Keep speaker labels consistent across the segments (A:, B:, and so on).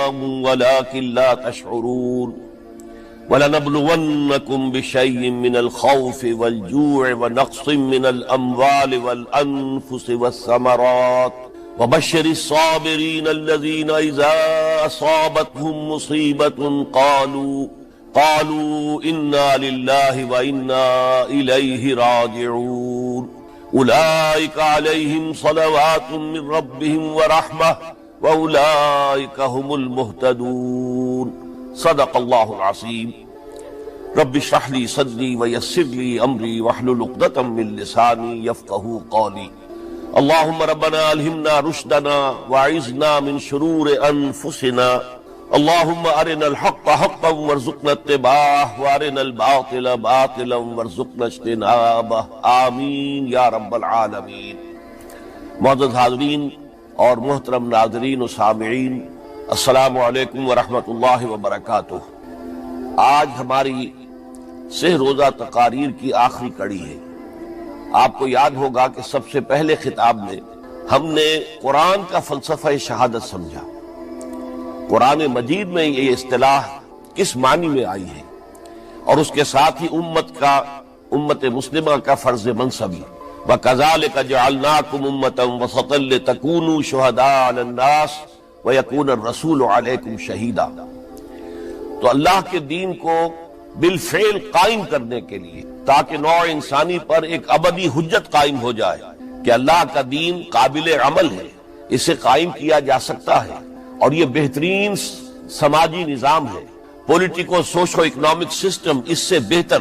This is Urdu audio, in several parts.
A: وأنعام ولكن لا تشعرون وَلَنَبْلُوَنَّكُمْ بِشَيْءٍ مِّنَ الْخَوْفِ وَالْجُوعِ وَنَقْصٍ مِّنَ الْأَمْوَالِ وَالْأَنفُسِ وَالثَّمَرَاتِ وَبَشِّرِ الصَّابِرِينَ الَّذِينَ إِذَا أَصَابَتْهُم مُّصِيبَةٌ قَالُوا إِنَّا لِلَّهِ وَإِنَّا إِلَيْهِ رَاجِعُونَ أُولَٰئِكَ عَلَيْهِمْ صَلَوَاتٌ مِّن رَّبِّهِمْ وَرَحْمَةٌ وَأُولَٰئِكَ هُمُ الْمُهْتَدُونَ صدق اللہ العظیم۔ رب اشرح لی صدری ویسر لی امری واحلل عقدۃ من لسانی یفقہوا قولی۔ اللہم ربنا الہمنا رشدنا واعذنا من شرور انفسنا، اللہم ارنا الحق حقا وارزقنا اتباعہ وارنا الباطل باطلا وارزقنا اجتنابہ، آمین یا رب العالمین۔ معزز حاضرین اور محترم ناظرین و سامعین، السلام علیکم ورحمۃ اللہ وبرکاتہ۔ آج ہماری سہ روزہ تقاریر کی آخری کڑی ہے۔ آپ کو یاد ہوگا کہ سب سے پہلے خطاب میں ہم نے قرآن کا فلسفہ شہادت سمجھا، قرآن مجید میں یہ اصطلاح کس معنی میں آئی ہے، اور اس کے ساتھ ہی امت مسلمہ کا فرض منصبی، وَكَذَلِكَ جَعَلْنَاكُمْ أُمَّةً وَسَطًا لِتَكُونُوا شُهَدَاءَ عَلَى النَّاسِ وَيَكُونَ الرَّسُولُ عَلَيْكُمْ شَهِيدًا۔ تو اللہ کے دین کو بالفعل قائم کرنے کے لیے، تاکہ نوع انسانی پر ایک ابدی حجت قائم ہو جائے کہ اللہ کا دین قابل عمل ہے، اسے قائم کیا جا سکتا ہے، اور یہ بہترین سماجی نظام ہے، پولیٹیکو سوشو اکنامک سسٹم اس سے بہتر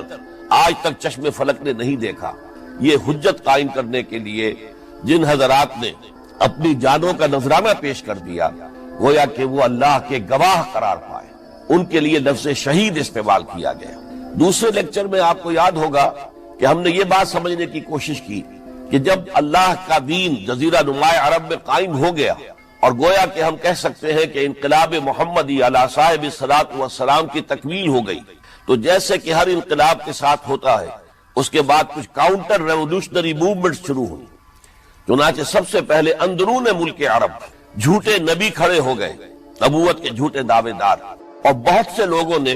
A: آج تک چشم فلک نے نہیں دیکھا۔ یہ حجت قائم کرنے کے لیے جن حضرات نے اپنی جانوں کا نذرانہ پیش کر دیا، گویا کہ وہ اللہ کے گواہ قرار پائے، ان کے لیے لفظ شہید استعمال کیا گیا۔ دوسرے لیکچر میں آپ کو یاد ہوگا کہ ہم نے یہ بات سمجھنے کی کوشش کی کہ جب اللہ کا دین جزیرہ نمائے عرب میں قائم ہو گیا، اور گویا کہ ہم کہہ سکتے ہیں کہ انقلاب محمدی علی صاحب الصلاۃ والسلام کی تکمیل ہو گئی، تو جیسے کہ ہر انقلاب کے ساتھ ہوتا ہے، اس کے بعد کچھ کاؤنٹر ریولوشنری موومنٹ شروع ہوئی۔ چنانچہ سب سے پہلے اندرون ملک عرب جھوٹے نبی کھڑے ہو گئے، نبوت کے جھوٹے دعوے دار، اور بہت سے لوگوں نے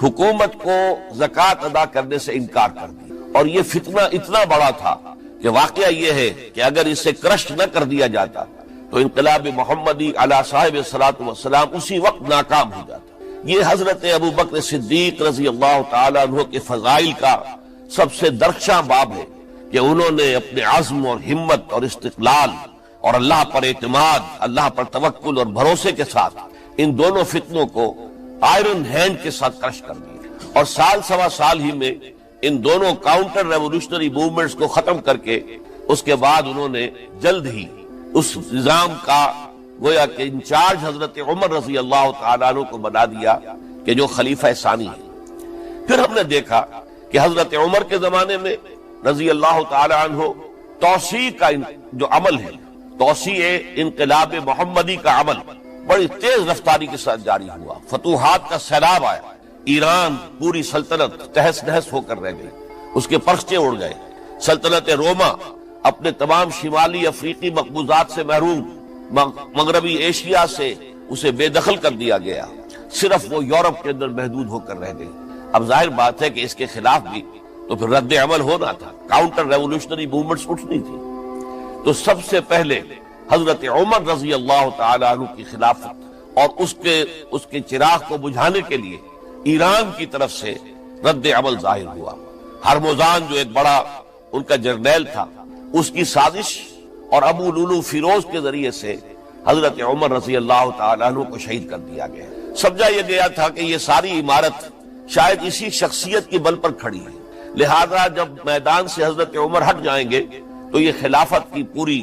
A: حکومت کو زکوٰۃ ادا کرنے سے انکار کر دیا، اور یہ فتنہ اتنا بڑا تھا کہ واقعہ یہ ہے کہ اگر اسے کرش نہ کر دیا جاتا تو انقلاب محمدی علی صاحب الصلاۃ والسلام اسی وقت ناکام ہو جاتا۔ یہ حضرت ابو بکر صدیق رضی اللہ تعالیٰ عنہ کے فضائل کا سب سے درخشاں باب ہے کہ انہوں نے اپنے عزم اور ہمت اور استقلال اور اللہ پر اعتماد، اللہ پر توکل اور بھروسے کے ساتھ ان دونوں فتنوں کو آئرن ہینڈ کے ساتھ کرش کر دیا، اور سال سوا سال ہی میں ان دونوں کاؤنٹر ریولوشنری موومنٹس کو ختم کر کے اس کے بعد انہوں نے جلد ہی اس نظام کا گویا کہ انچارج حضرت عمر رضی اللہ تعالیٰ عنہ کو بنا دیا کہ جو خلیفہ ثانی ہے۔ پھر ہم نے دیکھا کہ حضرت عمر کے زمانے میں رضی اللہ تعالی عنہ توسیع کا جو عمل ہے، توسیع انقلاب محمدی کا عمل بڑی تیز رفتاری کے ساتھ جاری ہوا، فتوحات کا سیلاب آیا، ایران پوری سلطنت تہس نہس ہو کر رہ گئی، اس کے پرچے اڑ گئے، سلطنت روما اپنے تمام شمالی افریقی مقبوضات سے محروم، مغربی ایشیا سے اسے بے دخل کر دیا گیا، صرف وہ یورپ کے اندر محدود ہو کر رہ گئی۔ اب ظاہر بات ہے کہ اس کے خلاف بھی تو پھر رد عمل ہونا تھا، کاؤنٹر ریولوشنری موومنٹس اٹھنی تھی۔ تو سب سے پہلے حضرت عمر رضی اللہ تعالی عنہ کی خلافت اور اس کے چراغ کو بجھانے کے لیے ایران کی طرف سے رد عمل ظاہر ہوا۔ ہرموزان جو ایک بڑا ان کا جرنیل تھا، اس کی سازش اور ابو لولو فیروز کے ذریعے سے حضرت عمر رضی اللہ تعالی عنہ کو شہید کر دیا گیا۔ سمجھا یہ گیا تھا کہ یہ ساری عمارت شاید اسی شخصیت کی بل پر کھڑی ہے، لہذا جب میدان سے حضرت عمر ہٹ جائیں گے تو یہ خلافت کی پوری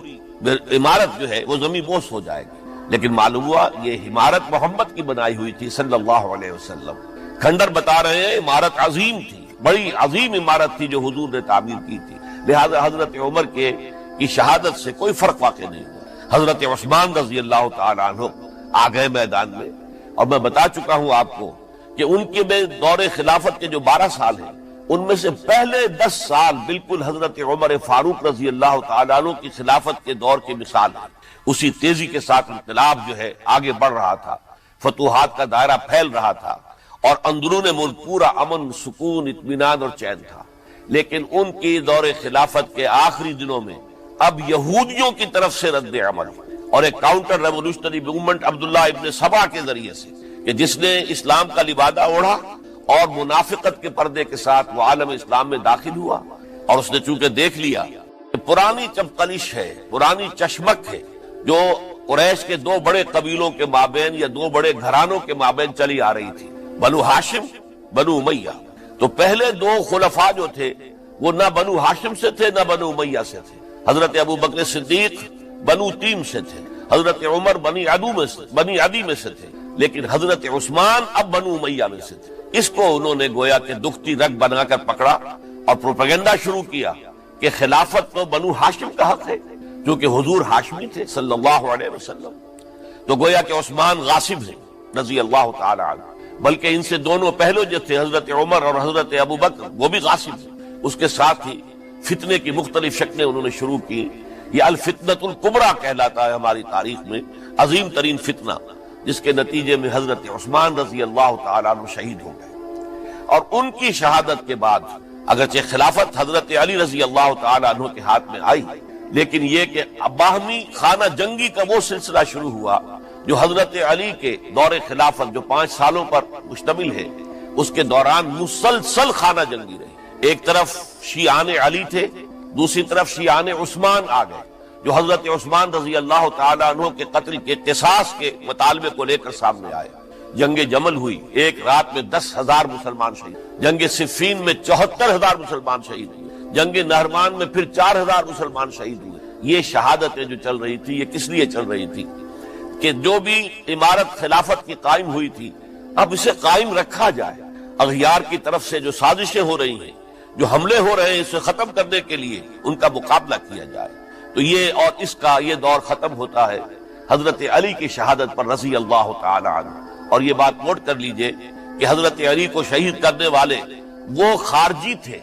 A: عمارت جو ہے وہ زمین بوس ہو جائے گی۔ لیکن معلوم ہوا یہ عمارت محمد کی بنائی ہوئی تھی صلی اللہ علیہ وسلم۔ کھنڈر بتا رہے ہیں عمارت عظیم تھی، بڑی عظیم عمارت تھی جو حضور نے تعمیر کی تھی، لہذا حضرت عمر کی شہادت سے کوئی فرق واقع نہیں ہوا۔ حضرت عثمان رضی اللہ تعالی عنہ آ گئے میدان میں، اور میں بتا چکا ہوں آپ کو کہ ان کے دور خلافت کے جو 12 سال ہیں، ان میں سے پہلے 10 سال بالکل حضرت عمر فاروق رضی اللہ تعالیٰ عنہ کی خلافت کے دور کی مثال ہے۔ اسی تیزی کے ساتھ انقلاب جو ہے آگے بڑھ رہا تھا، فتوحات کا دائرہ پھیل رہا تھا اور اندرون ملک پورا امن، سکون، اطمینان اور چین تھا۔ لیکن ان کی دور خلافت کے آخری دنوں میں اب یہودیوں کی طرف سے رد عمل اور ایک کاؤنٹر ریولوشنری موومنٹ عبداللہ ابن سبا کے ذریعے سے، کہ جس نے اسلام کا لبادہ اوڑھا اور منافقت کے پردے کے ساتھ وہ عالم اسلام میں داخل ہوا، اور اس نے چونکہ دیکھ لیا کہ پرانی چپقلش ہے، پرانی چشمک ہے جو قریش کے دو بڑے قبیلوں کے مابین یا دو بڑے گھرانوں کے مابین چلی آ رہی تھی، بنو ہاشم، بنو امیہ۔ تو پہلے دو خلفاء جو تھے وہ نہ بنو ہاشم سے تھے نہ بنو امیہ سے تھے۔ حضرت ابو بکر صدیق بنو تیم سے تھے، حضرت عمر بنی عدی میں سے تھے، لیکن حضرت عثمان اب بنو امیہ میں سے تھے۔ اس کو انہوں نے گویا کہ دکھتی رگ بنا کر پکڑا اور پروپیگنڈا شروع کیا کہ خلافت تو بنو ہاشم کا حق ہے، کیونکہ حضور ہاشمی تھے صلی اللہ علیہ وسلم۔ تو گویا کہ عثمان غاصب ہیں رضی اللہ تعالی عنہ، بلکہ ان سے دونوں پہلو جو تھے حضرت عمر اور حضرت ابو بکر وہ بھی غاصب ہیں۔ اس کے ساتھ ہی فتنے کی مختلف شکلیں انہوں نے شروع کی۔ یہ الفتنۃ الکبریٰ کہلاتا ہے ہماری تاریخ میں، عظیم ترین فتنہ، جس کے نتیجے میں حضرت عثمان رضی اللہ تعالیٰ عنہ شہید ہو گئے۔ اور ان کی شہادت کے بعد اگرچہ خلافت حضرت علی رضی اللہ تعالیٰ عنہ کے ہاتھ میں آئی، لیکن یہ کہ باہمی خانہ جنگی کا وہ سلسلہ شروع ہوا جو حضرت علی کے دور خلافت جو 5 سالوں پر مشتمل ہے، اس کے دوران مسلسل خانہ جنگی رہی۔ ایک طرف شیعان علی تھے، دوسری طرف شیعان عثمان آ گئے، جو حضرت عثمان رضی اللہ تعالیٰ عنہ کے قتل کے قصاص کے مطالبے کو لے کر سامنے آئے۔ جنگ جمل ہوئی، ایک رات میں 10,000 مسلمان شہید، جنگ صفین میں 74,000 مسلمان شہید ہوئے، جنگ نہروان میں پھر 4,000 مسلمان شہید ہوئے۔ یہ شہادتیں جو چل رہی تھی، یہ کس لیے چل رہی تھی کہ جو بھی عمارت خلافت کی قائم ہوئی تھی اب اسے قائم رکھا جائے، اغیار کی طرف سے جو سازشیں ہو رہی ہیں، جو حملے ہو رہے ہیں، اسے ختم کرنے کے لیے ان کا مقابلہ کیا جائے۔ تو یہ اور اس کا یہ دور ختم ہوتا ہے حضرت علی کی شہادت پر رضی اللہ تعالی عنہ۔ اور یہ بات نوٹ کر لیجئے کہ حضرت علی کو شہید کرنے والے وہ خارجی تھے،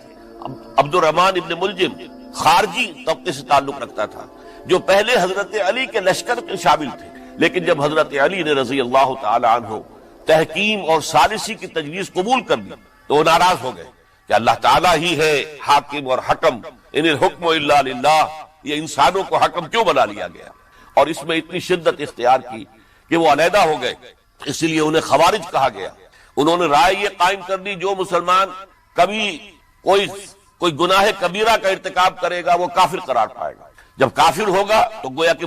A: عبد الرحمن ابن ملجم خارجی طبقے سے تعلق رکھتا تھا، جو پہلے حضرت علی کے لشکر کے شامل تھے، لیکن جب حضرت علی نے رضی اللہ تعالی عنہ تحکیم اور ثالثی کی تجویز قبول کر دی تو وہ ناراض ہو گئے کہ اللہ تعالیٰ ہی ہے حاکم اور حکم، ان الحکم الا للہ، یہ انسانوں کو حکم کیوں بنا لیا گیا؟ اور اس میں اتنی شدت اختیار کی کہ وہ علیحدہ ہو گئے، اس لیے انہیں خوارج کہا گیا۔ انہوں نے رائے یہ قائم کر دی جو مسلمان کبھی کوئی گناہ کبیرہ کا ارتکاب کرے گا وہ کافر قرار پائے گا، جب کافر ہوگا تو گویا کہ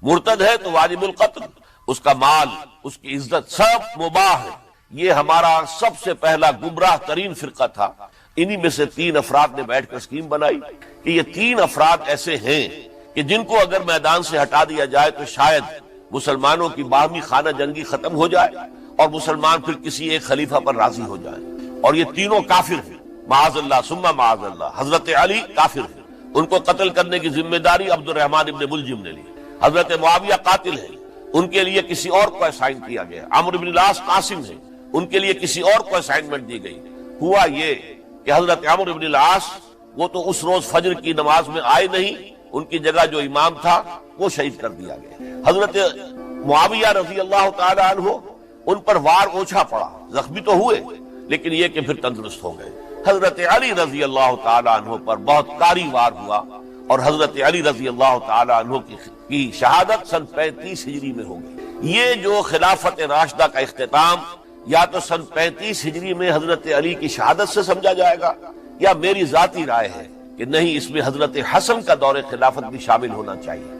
A: مرتد ہے تو واجب القتل، اس کا مال، اس کی عزت سب مباح ہے۔ یہ ہمارا سب سے پہلا گمراہ ترین فرقہ تھا۔ انہی میں سے 3 افراد نے بیٹھ کر اسکیم بنائی کہ یہ 3 افراد ایسے ہیں کہ جن کو اگر میدان سے ہٹا دیا جائے تو شاید مسلمانوں کی باہمی خانہ جنگی ختم ہو جائے اور مسلمان پھر کسی ایک خلیفہ پر راضی ہو جائیں۔ اور یہ تینوں کافر ہیں، معاذ اللہ ثم معاذ اللہ۔ حضرت علی کافر ہیں، ان کو قتل کرنے کی ذمہ داری عبد الرحمن ابن ملجم نے لی۔ حضرت معاویہ قاتل ہیں، ان کے لیے کسی اور کو اسائن کیا گیا۔ عمرو بن العاص قاسم ہیں، ان کے لیے کسی اور کو اسائنمنٹ دی گئی۔ ہوا یہ کہ حضرت عمرو بن العاص وہ تو اس روز فجر کی نماز میں آئے نہیں، ان کی جگہ جو امام تھا وہ شہید کر دیا گیا۔ حضرت معاویہ رضی اللہ تعالی عنہ ان پر وار اوچھا پڑا، زخمی تو ہوئے لیکن یہ کہ پھر تندرست ہو گئے۔ حضرت علی رضی اللہ تعالی عنہ پر بہت کاری وار ہوا اور حضرت علی رضی اللہ تعالی عنہ کی شہادت سن 35 ہجری میں ہو گئی۔ یہ جو خلافت راشدہ کا اختتام یا تو سن 35 ہجری میں حضرت علی کی شہادت سے سمجھا جائے گا، یا میری ذاتی رائے ہے کہ نہیں، اس میں حضرت حسن کا دور خلافت بھی شامل ہونا چاہیے۔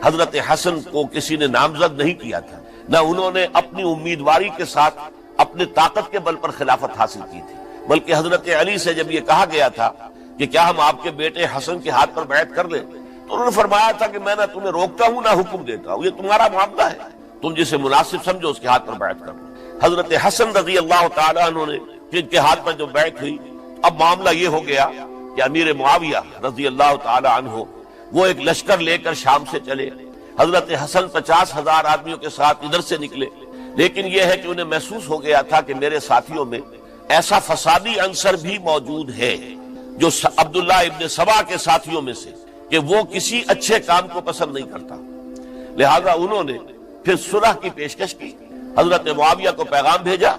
A: حضرت حسن کو کسی نے نامزد نہیں کیا تھا، نہ انہوں نے اپنی امیدواری کے ساتھ اپنے طاقت کے بل پر خلافت حاصل کی تھی، بلکہ حضرت علی سے جب یہ کہا گیا تھا کہ کیا ہم آپ کے بیٹے حسن کے ہاتھ پر بیعت کر لیں، تو انہوں نے فرمایا تھا کہ میں نہ تمہیں روکتا ہوں نہ حکم دیتا ہوں، یہ تمہارا معاملہ ہے، تم جسے مناسب سمجھو اس کے ہاتھ پر بیعت کر لو۔ حضرت حسن رضی اللہ تعالیٰ عنہ نے جن کے ہاتھ پر جو بیعت ہوئی، اب معاملہ یہ ہو گیا کہ امیر معاویہ رضی اللہ تعالیٰ عنہ وہ ایک لشکر لے کر شام سے چلے۔ حضرت حسن 50,000 آدمیوں کے ساتھ ادھر سے نکلے، لیکن یہ ہے کہ انہیں محسوس ہو گیا تھا کہ میرے ساتھیوں میں ایسا فسادی عنصر بھی موجود ہے جو عبداللہ ابن سبا کے ساتھیوں میں سے، کہ وہ کسی اچھے کام کو پسند نہیں کرتا، لہذا انہوں نے پھر صلح کی پیشکش کی حضرت معاویہ کو پیغام بھیجا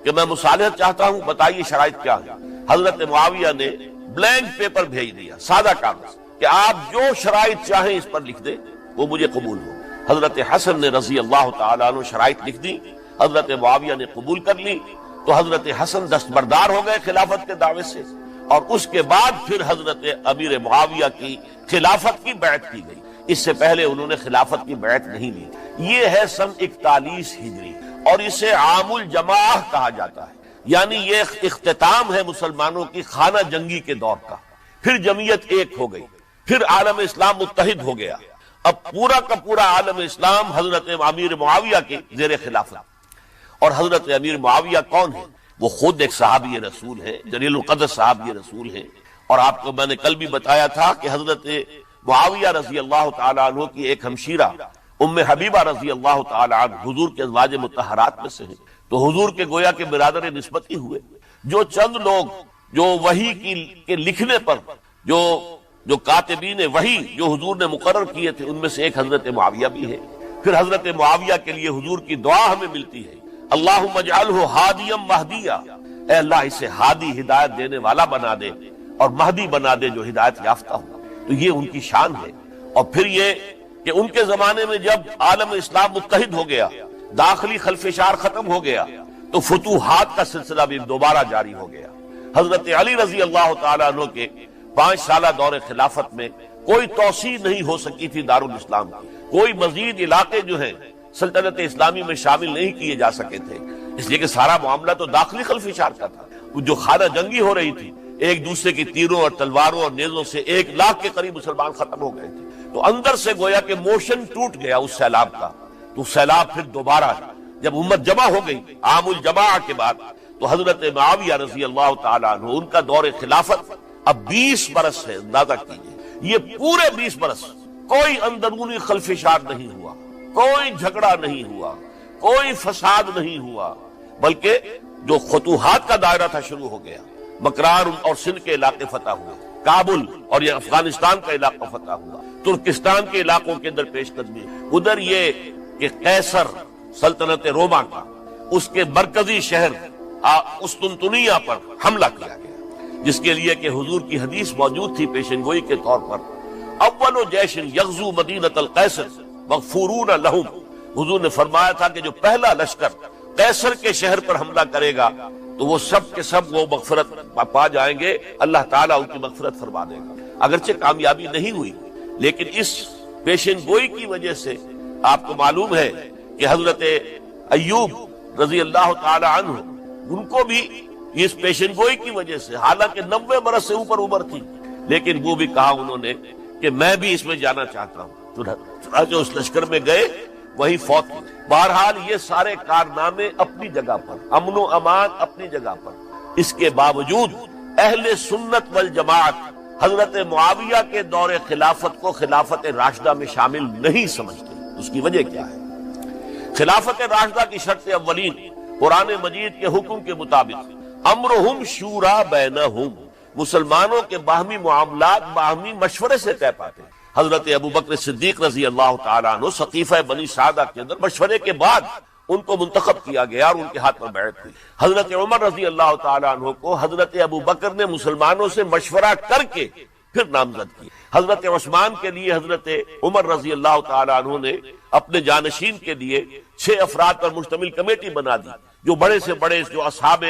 A: کہ میں مصالحت چاہتا ہوں، بتائیے شرائط کیا ہے۔ حضرت معاویہ نے بلینک پیپر بھیج دیا، سادہ کاغذ، کہ آپ جو شرائط چاہیں اس پر لکھ دیں، وہ مجھے قبول ہو۔ حضرت حسن نے رضی اللہ تعالیٰ عنہ شرائط لکھ دی، حضرت معاویہ نے قبول کر لی، تو حضرت حسن دستبردار ہو گئے خلافت کے دعوے سے، اور اس کے بعد پھر حضرت امیر معاویہ کی خلافت کی بیعت کی گئی۔ اس سے پہلے انہوں نے خلافت کی بیعت نہیں لی۔ یہ ہے سن 41 ہجری، اور اسے عام الجماع کہا جاتا ہے، یعنی یہ اختتام ہے مسلمانوں کی خانہ جنگی کے دور کا۔ پھر جمعیت ایک ہو گئی، پھر عالم اسلام متحد ہو گیا۔ اب پورا کا پورا عالم اسلام حضرت امیر معاویہ کے زیر خلافت۔ اور حضرت امیر معاویہ کون ہے؟ وہ خود ایک صحابی رسول ہے، جلیل القدر صحابی رسول ہے۔ اور آپ کو میں نے کل بھی بتایا تھا کہ حضرت معاویہ رضی اللہ تعالیٰ عنہ کی ایک ہمشیرہ ام حبیبہ رضی اللہ تعالیٰ عنہ حضور کے ازواج مطہرات میں سے ہیں، تو حضور کے گویا کے برادر نسبت ہی ہوئے۔ جو چند لوگ جو وحی کے لکھنے پر جو کاتبین وحی جو حضور نے مقرر کیے تھے، ان میں سے ایک حضرت معاویہ بھی ہے۔ پھر حضرت معاویہ کے لیے حضور کی دعا ہمیں ملتی ہے، اللہم اجعلہ ہادیا مہدیا، اے اللہ اسے ہادی ہدایت دینے والا بنا دے، اور مہدی بنا دے جو ہدایت یافتہ ہو۔ تو یہ ان کی شان ہے۔ اور پھر یہ کہ ان کے زمانے میں جب عالم اسلام متحد ہو گیا، داخلی خلفشار ختم ہو گیا، تو فتوحات کا سلسلہ بھی دوبارہ جاری ہو گیا۔ حضرت علی رضی اللہ تعالیٰ عنہ کے 5 سالہ دور خلافت میں کوئی توسیع نہیں ہو سکی تھی دارالاسلام کی، کوئی مزید علاقے جو ہیں سلطنت اسلامی میں شامل نہیں کیے جا سکے تھے، اس لیے کہ سارا معاملہ تو داخلی خلفشار کا تھا۔ جو خانہ جنگی ہو رہی تھی، ایک دوسرے کی تیروں اور تلواروں اور نیزوں سے 1 لاکھ کے قریب مسلمان ختم ہو گئے تھے، تو اندر سے گویا کہ موشن ٹوٹ گیا اس سیلاب کا۔ تو سیلاب پھر دوبارہ جب امت جمع ہو گئی عام الجماع کے بعد، تو حضرت معاویہ رضی اللہ تعالیٰ عنہ ان کا دور خلافت اب 20 برس ہے، اندازہ کیجیے۔ یہ پورے 20 برس کوئی اندرونی خلفشار نہیں ہوا، کوئی جھگڑا نہیں ہوا، کوئی فساد نہیں ہوا، بلکہ جو فتوحات کا دائرہ تھا شروع ہو گیا۔ مکران اور سندھ کے علاقے فتح ہوئے، کابل اور یہ افغانستان کا علاقہ فتح ہوا، ترکستان کے علاقوں کے اندر پیش قدمی، ادھر یہ کہ قیصر سلطنت روما کا اس کے مرکزی شہر قسطنطنیہ پر حملہ کیا گیا، جس کے لیے کہ حضور کی حدیث موجود تھی پیشن گوئی کے طور پر، اول جیش یغزو مدینۃ القیصر مغفورون لہم۔ حضور نے فرمایا تھا کہ جو پہلا لشکر قیصر کے شہر پر حملہ کرے گا تو وہ سب کے سب وہ مغفرت پا جائیں گے، اللہ تعالیٰ ان کی مغفرت فرما دے گا۔ اگرچہ کامیابی نہیں ہوئی، لیکن اس پیشن گوئی کی وجہ سے آپ کو معلوم ہے کہ حضرت ایوب رضی اللہ تعالی عنہ ان کو بھی اس پیشن گوئی کی وجہ سے، حالانکہ 90 برس سے اوپر عمر تھی، لیکن وہ بھی کہا انہوں نے کہ میں بھی اس میں جانا چاہتا ہوں، چنانچہ اس لشکر میں گئے، وہی فوت ہوئے۔ بہرحال یہ سارے کارنامے اپنی جگہ پر، امن و امان اپنی جگہ پر، اس کے باوجود اہل سنت والجماعت حضرت معاویہ کے دور خلافت کو خلافت راشدہ میں شامل نہیں سمجھتے۔ اس کی وجہ کیا ہے؟ خلافت راشدہ کی شرط اولین قرآن مجید کے حکم کے مطابق امرہم شورا بینہم، مسلمانوں کے باہمی معاملات باہمی مشورے سے طے پاتے ہیں۔ حضرت ابو بکر صدیق رضی اللہ تعالیٰ عنہ سقیفہ بنی سعدہ کے اندر مشورے کے بعد ان کو منتخب کیا گیا اور ان کے ہاتھ میں بیعت ہوئی۔ حضرت عمر رضی اللہ تعالیٰ عنہ کو حضرت ابو بکر نے مسلمانوں سے مشورہ کر کے پھر نامزد کی۔ حضرت عثمان کے لیے حضرت عمر رضی اللہ تعالیٰ عنہ نے اپنے جانشین کے لیے 6 افراد پر مشتمل کمیٹی بنا دی، جو بڑے سے بڑے جو اصحاب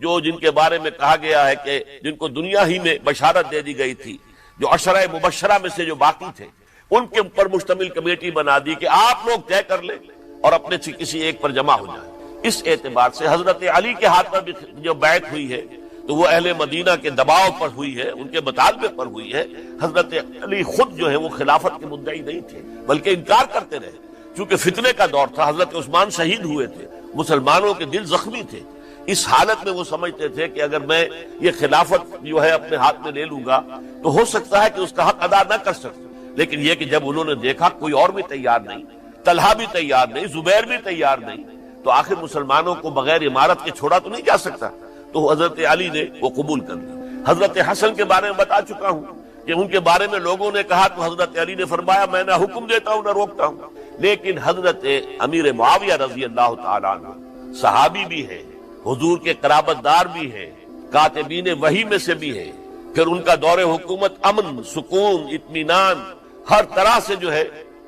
A: جو جن کے بارے میں کہا گیا ہے کہ جن کو دنیا ہی میں بشارت دے دی گئی تھی، جو عشرہ مبشرہ میں سے جو باقی تھے، ان کے اوپر مشتمل کمیٹی بنا دی کہ آپ لوگ طے کر لیں اور اپنے سے کسی ایک پر جمع ہو جائیں۔ اس اعتبار سے حضرت علی کے ہاتھ پر بھی جو بیعت ہوئی ہے تو وہ اہل مدینہ کے دباؤ پر ہوئی ہے، ان کے مطالبے پر ہوئی ہے۔ حضرت علی خود جو ہے وہ خلافت کے مدعی نہیں تھے، بلکہ انکار کرتے رہے، چونکہ فتنے کا دور تھا، حضرت عثمان شہید ہوئے تھے، مسلمانوں کے دل زخمی تھے۔ اس حالت میں وہ سمجھتے تھے کہ اگر میں یہ خلافت جو ہے اپنے ہاتھ میں لے لوں گا تو ہو سکتا ہے کہ اس کا حق ادا نہ کر سکوں، لیکن یہ کہ جب انہوں نے دیکھا کوئی اور بھی تیار نہیں، طلحہ بھی تیار نہیں، زبیر بھی تیار نہیں، تو آخر مسلمانوں کو بغیر امارت کے چھوڑا تو نہیں جا سکتا، تو حضرت علی نے وہ قبول کر لی۔ حضرت حسن کے بارے میں بتا چکا ہوں کہ ان کے بارے میں لوگوں نے کہا تو حضرت علی نے فرمایا میں نہ حکم دیتا ہوں نہ روکتا ہوں، لیکن حضرت امیر معاویہ رضی اللہ تعالیٰ عنہ صحابی بھی ہے، حضور کے قرابت دار بھی ہیں، کاتبین وحی میں سے بھی ہیں، پھر ان کا دور حکومت امن، سکون، اطمینان ہر طرح سے جو ہے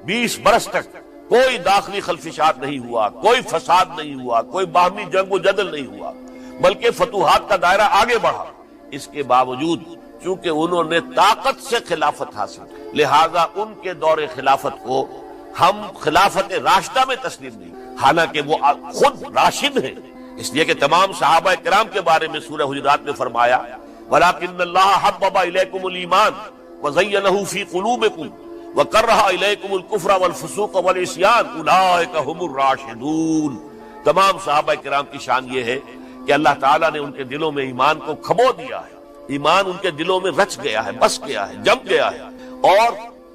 A: 20 برس تک کوئی داخلی خلفشات نہیں ہوا، کوئی فساد نہیں ہوا، کوئی باہمی جنگ و جدل نہیں ہوا، بلکہ فتوحات کا دائرہ آگے بڑھا۔ اس کے باوجود چونکہ انہوں نے طاقت سے خلافت حاصل، لہذا ان کے دور خلافت کو ہم خلافت راشدہ میں تسلیم نہیں، حالانکہ وہ خود راشد ہیں، اس لیے کہ تمام صحابہ کرام کے بارے میں سورہ حجرات میں فرمایا وَلَكِنَّ اللَّهَ حَبَّبَ إِلَيْكُمُ الْإِيمَانَ وَزَيَّنَهُ فِي قُلُوبِكُمْ وَكَرَّهَ إِلَيْكُمُ الْكُفْرَ وَالْفُسُوقَ وَالْعِصْيَانَ أُولَٰئِكَ هُمُ الرَّاشِدُونَ۔ تمام صحابہ کرام کی شان یہ ہے کہ اللہ تعالیٰ نے ان کے دلوں میں ایمان کو کھبو دیا ہے، ایمان ان کے دلوں میں رچ گیا ہے، بس گیا ہے، جم گیا ہے، اور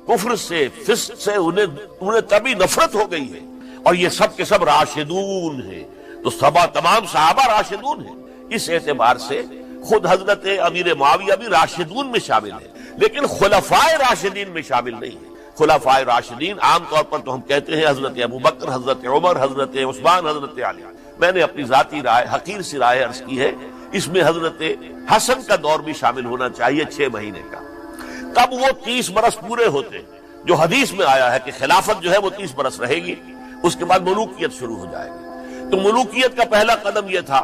A: کفر سے، فسق سے انہیں تبھی نفرت ہو گئی ہے، اور یہ سب کے سب راشدون ہیں۔ تو تمام صحابہ راشدون ہیں، اس اعتبار سے خود حضرت امیر معاویہ بھی راشدون میں شامل ہے، لیکن خلفائے راشدین میں شامل نہیں ہے۔ خلفائے راشدین عام طور پر تو ہم کہتے ہیں حضرت ابوبکر، حضرت عمر، حضرت عثمان، حضرت علی۔ میں نے اپنی ذاتی رائے، حقیر سی رائے عرض کی ہے، اس میں حضرت حسن کا دور بھی شامل ہونا چاہیے 6 مہینے کا، تب وہ 30 برس پورے ہوتے ہیں، جو حدیث میں آیا ہے کہ خلافت جو ہے وہ 30 برس رہے گی، اس کے بعد ملوکیت شروع ہو جائے گی۔ تو ملوکیت کا پہلا قدم یہ تھا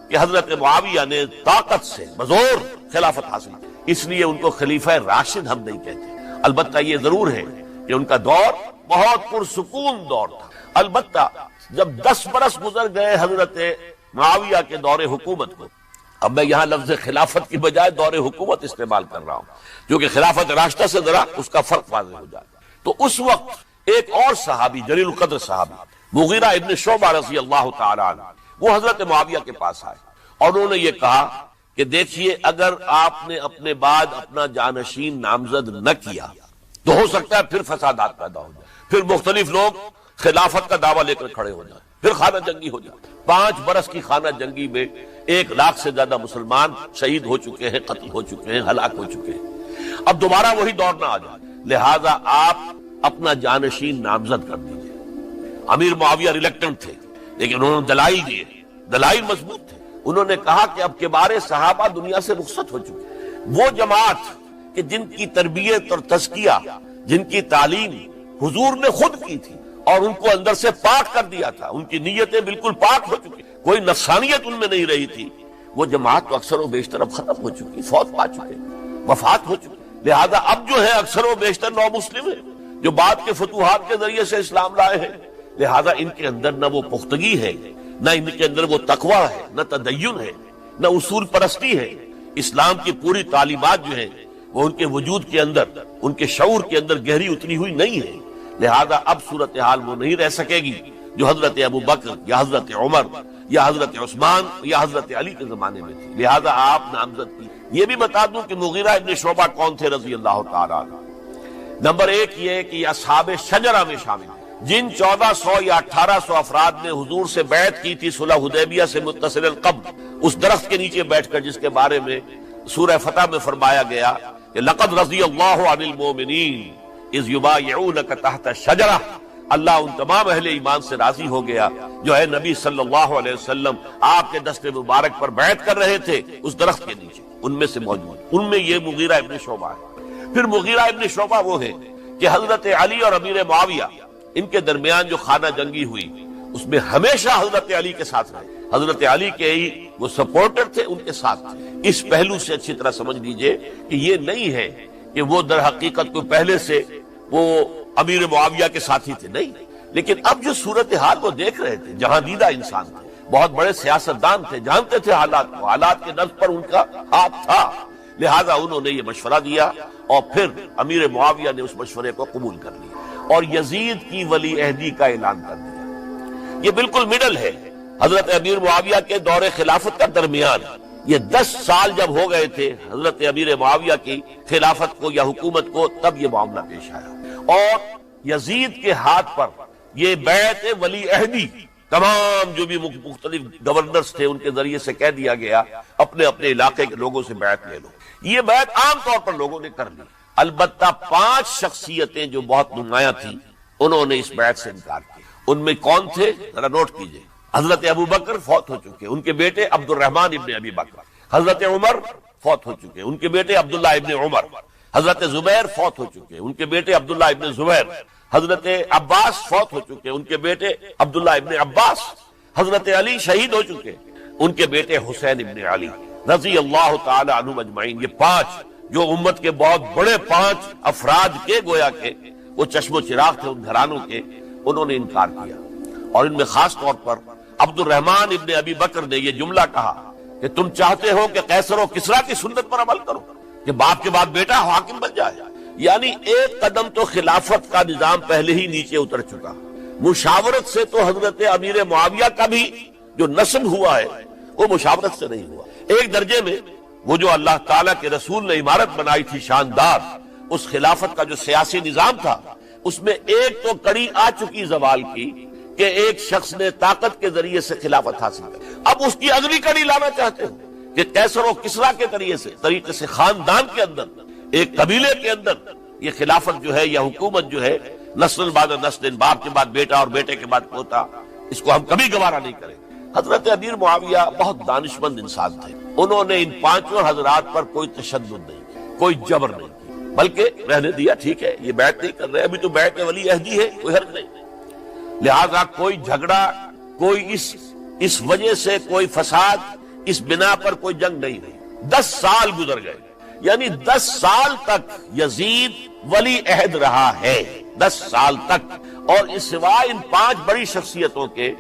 A: کہ حضرت معاویہ نے طاقت سے بزور خلافت حاصل کی، اس لیے ان کو خلیفہ راشد ہم نہیں کہتے۔ البتہ یہ ضرور ہے کہ ان کا دور بہت پرسکون دور تھا۔ البتہ جب 10 برس گزر گئے حضرت معاویہ کے دور حکومت کو، اب میں یہاں لفظ خلافت کی بجائے دور حکومت استعمال کر رہا ہوں، جو کہ خلافت راشدہ سے ذرا اس کا فرق واضح ہو جائے، تو اس وقت ایک اور صحابی، جلیل القدر صحابی مغیرہ ابن شعبہ رضی اللہ تعالی عنہ، وہ حضرت معاویہ کے پاس آئے اور انہوں نے یہ کہا کہ دیکھیے، اگر آپ نے اپنے بعد اپنا جانشین نامزد نہ کیا تو ہو سکتا ہے پھر فسادات پیدا ہو جائے، پھر مختلف لوگ خلافت کا دعویٰ لے کر کھڑے ہو جائیں، پھر خانہ جنگی ہو جائے۔ 5 برس کی خانہ جنگی میں 1 لاکھ سے زیادہ مسلمان شہید ہو چکے ہیں، قتل ہو چکے ہیں، ہلاک ہو چکے ہیں۔ اب دوبارہ وہی دور نہ آ جائے، لہذا آپ اپنا جانشین نامزد کر دیجئے۔ امیر معاویہ ریلیکٹنٹ تھے، لیکن انہوں نے دلائل دیے، دلائل مضبوط تھے۔ انہوں نے کہا کہ اب کبار صحابہ دنیا سے رخصت ہو چکے، وہ جماعت کہ جن کی تربیت اور تزکیہ، جن کی تعلیم حضور نے خود کی تھی اور ان کو اندر سے پاک کر دیا تھا، ان کی نیتیں بالکل پاک ہو چکی، کوئی نفسانیت ان میں نہیں رہی تھی، وہ جماعت تو اکثر و بیشتر اب ختم ہو چکی، فوت پا چکے، وفات ہو چکی۔ لہذا اب جو ہے اکثر و بیشتر نو مسلم ہیں جو بعد کے فتوحات کے ذریعے سے اسلام لائے ہیں، لہذا ان کے اندر نہ وہ پختگی ہے، نہ ان کے اندر وہ تقویٰ ہے، نہ تدین ہے، نہ اصول پرستی ہے۔ اسلام کی پوری تعلیمات جو ہیں وہ ان کے وجود کے اندر، ان کے شعور کے اندر گہری اتری ہوئی نہیں ہے، لہذا اب صورتحال وہ نہیں رہ سکے گی جو حضرت ابوبکر یا حضرت عمر یا حضرت عثمان یا حضرت علی کے زمانے میں تھی، لہذا آپ نامزد کی۔ یہ بھی بتا دوں کہ مغیرہ ابن شعبہ کون تھے رضی اللہ تعالیٰ عنہ۔ نمبر 1 یہ کہ یہ اصحاب شجرہ میں شامل ہیں، جن 1400 یا 1800 افراد نے حضور سے بیعت کی تھی صلح حدیبیہ سے متصل القبر، اس درخت کے نیچے بیٹھ کر، جس کے بارے میں سورہ فتح میں فرمایا گیا کہ لقد رضی اللہ عن المؤمنین اذ یبایعونک تحت الشجرہ، اللہ ان تمام اہل ایمان سے راضی ہو گیا جو ہے نبی صلی اللہ علیہ وسلم آپ کے دست مبارک پر بیعت کر رہے تھے اس درخت کے نیچے، ان میں سے موجود، ان میں یہ مغیرہ ابن شعبہ ہے۔ پھر مغیرہ ابن شعبہ وہ ہے کہ حضرت علی اور امیر معاویہ، ان کے درمیان جو خانہ جنگی ہوئی اس میں ہمیشہ حضرت علی کے ساتھ رہے، حضرت علی کے ہی وہ سپورٹر تھے، ان کے ساتھ تھے۔ اس پہلو سے اچھی طرح سمجھ لیجئے کہ یہ نہیں ہے کہ وہ در حقیقت کو پہلے سے وہ امیر معاویہ کے ساتھی تھے، نہیں، لیکن اب جو صورتحال وہ دیکھ رہے تھے، جہاں دیدہ انسان تھے، بہت بڑے سیاستدان تھے، جانتے تھے حالات کو، حالات کے نفس پر ان کا ہاتھ تھا، لہذا انہوں نے یہ مشورہ دیا اور پھر امیر معاویہ نے اس مشورے کو قبول کر لیا اور یزید کی ولی عہدی کا اعلان کر دیا۔ یہ بالکل مڈل ہے حضرت امیر معاویہ کے دور خلافت کا درمیان۔ یہ 10 سال جب ہو گئے تھے حضرت امیر معاویہ کی خلافت کو یا حکومت کو، تب یہ معاملہ پیش آیا اور یزید کے ہاتھ پر یہ بیعت ولی عہدی تمام جو بھی مختلف گورنرز تھے ان کے ذریعے سے کہہ دیا گیا اپنے اپنے علاقے کے لوگوں سے بیعت لے لو۔ یہ بیعت عام طور پر لوگوں نے کر لی، البتہ 5 شخصیتیں جو بہت نمایاں تھیں انہوں نے اس بیعت سے انکار کیا۔ ان میں کون تھے ذرا نوٹ کیجئے۔ حضرت ابو بکر فوت ہو چکے، ان کے بیٹے عبد الرحمن ابن ابی بکر۔ حضرت عمر فوت ہو چکے، ان کے بیٹے عبداللہ ابن عمر۔ حضرت زبیر فوت ہو چکے، ان کے بیٹے عبداللہ ابن زبیر۔ حضرت عباس فوت ہو چکے، ان کے بیٹے عبداللہ ابن عباس۔ حضرت علی شہید ہو چکے، ان کے بیٹے حسین ابن علی رضی اللہ تعالی عنہم اجمعین۔ یہ پانچ جو امت کے بہت بڑے پانچ افراد کے گویا کے وہ چشم و چراغ تھے ان گھرانوں کے، انہوں نے انکار کیا۔ اور ان میں خاص طور پر عبد الرحمن ابن ابی بکر نے یہ جملہ کہا کہ تم چاہتے ہو کہ قیصر و کسریٰ کی سنت پر عمل کرو کہ باپ کے بعد بیٹا حاکم بن جائے، یعنی ایک قدم تو خلافت کا نظام پہلے ہی نیچے اتر چکا۔ مشاورت سے تو حضرت امیر معاویہ کا بھی جو نسب ہوا ہے وہ مشاورت سے نہیں ہوا۔ ایک درجے میں وہ جو اللہ تعالیٰ کے رسول نے عمارت بنائی تھی شاندار، اس خلافت کا جو سیاسی نظام تھا، اس میں ایک تو کڑی آ چکی زوال کی کہ ایک شخص نے طاقت کے ذریعے سے خلافت حاصل کی۔ اب اس کی اگلی کڑی لانا چاہتے ہو کہ قیصر و کسریٰ کے طریقے سے خاندان کے اندر، ایک قبیلے کے اندر یہ خلافت جو ہے یا حکومت جو ہے نسل بعد نسل، باپ کے بعد بیٹا اور بیٹے کے بعد پوتا، اس کو ہم کبھی گوارا نہیں کریں۔ حضرت امیر معاویہ بہت دانشمند انسان تھے، انہوں نے ان پانچوں حضرات پر کوئی تشدد نہیں کیا، کوئی جبر نہیں کیا، بلکہ رہنے دیا، ٹھیک ہے یہ بیعت نہیں کر رہے، ابھی تو بیعت ولی عہدی ہے، کوئی حرج نہیں۔ لہذا کوئی جھگڑا، کوئی اس وجہ سے کوئی فساد، اس بنا پر کوئی جنگ نہیں رہی۔ 10 سال گزر گئے، یعنی 10 سال تک یزید ولی عہد رہا ہے، 10 سال تک۔ اور اس سوائے ان 5 بڑی شخصیتوں کے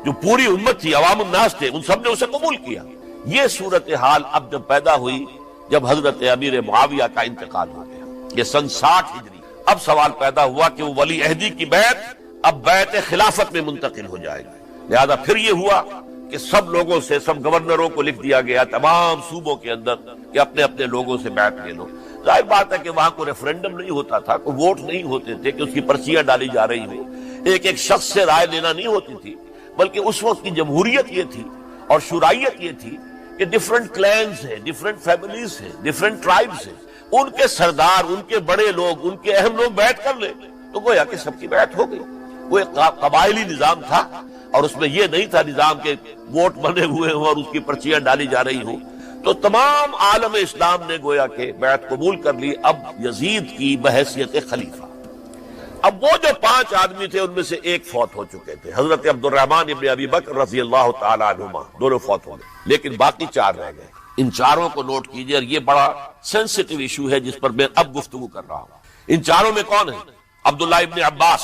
A: جو پوری امت تھی، عوام الناس تھے، ان سب نے اسے قبول کیا۔ یہ صورتحال اب جب پیدا ہوئی جب حضرت امیر معاویہ کا انتقال ہو گیا، یہ سن 60 ہجری، اب سوال پیدا ہوا کہ وہ ولی عہدی کی بیعت اب بیعت خلافت میں منتقل ہو جائے گا۔ لہذا پھر یہ ہوا کہ سب لوگوں سے، سب گورنروں کو لکھ دیا گیا تمام صوبوں کے اندر کہ اپنے اپنے لوگوں سے بیعت لے لو۔ ظاہر بات ہے کہ وہاں کوئی ریفرنڈم نہیں ہوتا تھا، کوئی ووٹ نہیں ہوتے تھے کہ اس کی پرچیاں ڈالی جا رہی ہوں، ایک ایک شخص سے رائے لینا نہیں ہوتی تھی، بلکہ اس وقت کی جمہوریت یہ تھی اور شورائیت یہ تھی کہ ڈیفرنٹ کلینز ہیں، ڈیفرنٹ فیملیز ہیں، ڈیفرنٹ ٹرائبز ہیں، ان کے سردار، ان کے بڑے لوگ، ان کے اہم لوگ بیعت کر لیں تو گویا کہ سب کی بیعت ہو گئی۔ وہ ایک قبائلی نظام تھا اور اس میں یہ نہیں تھا نظام کے ووٹ بنے ہوئے ہوں اور اس کی پرچیاں ڈالی جا رہی ہوں۔ تو تمام عالم اسلام نے گویا کہ بیعت قبول کر لی اب یزید کی بحیثیت خلیفہ۔ اب وہ جو 5 آدمی تھے ان میں سے ایک فوت ہو چکے تھے، حضرت عبد الرحمن ابن ابی بکر رضی اللہ تعالی عنہما، دونوں فوت ہو گئے، لیکن باقی 4 رہ گئے۔ ان چاروں کو نوٹ کیجئے، اور یہ بڑا سینسٹیو ایشو ہے جس پر میں اب گفتگو کر رہا ہوں۔ ان چاروں میں کون ہیں؟ عبداللہ ابن عباس،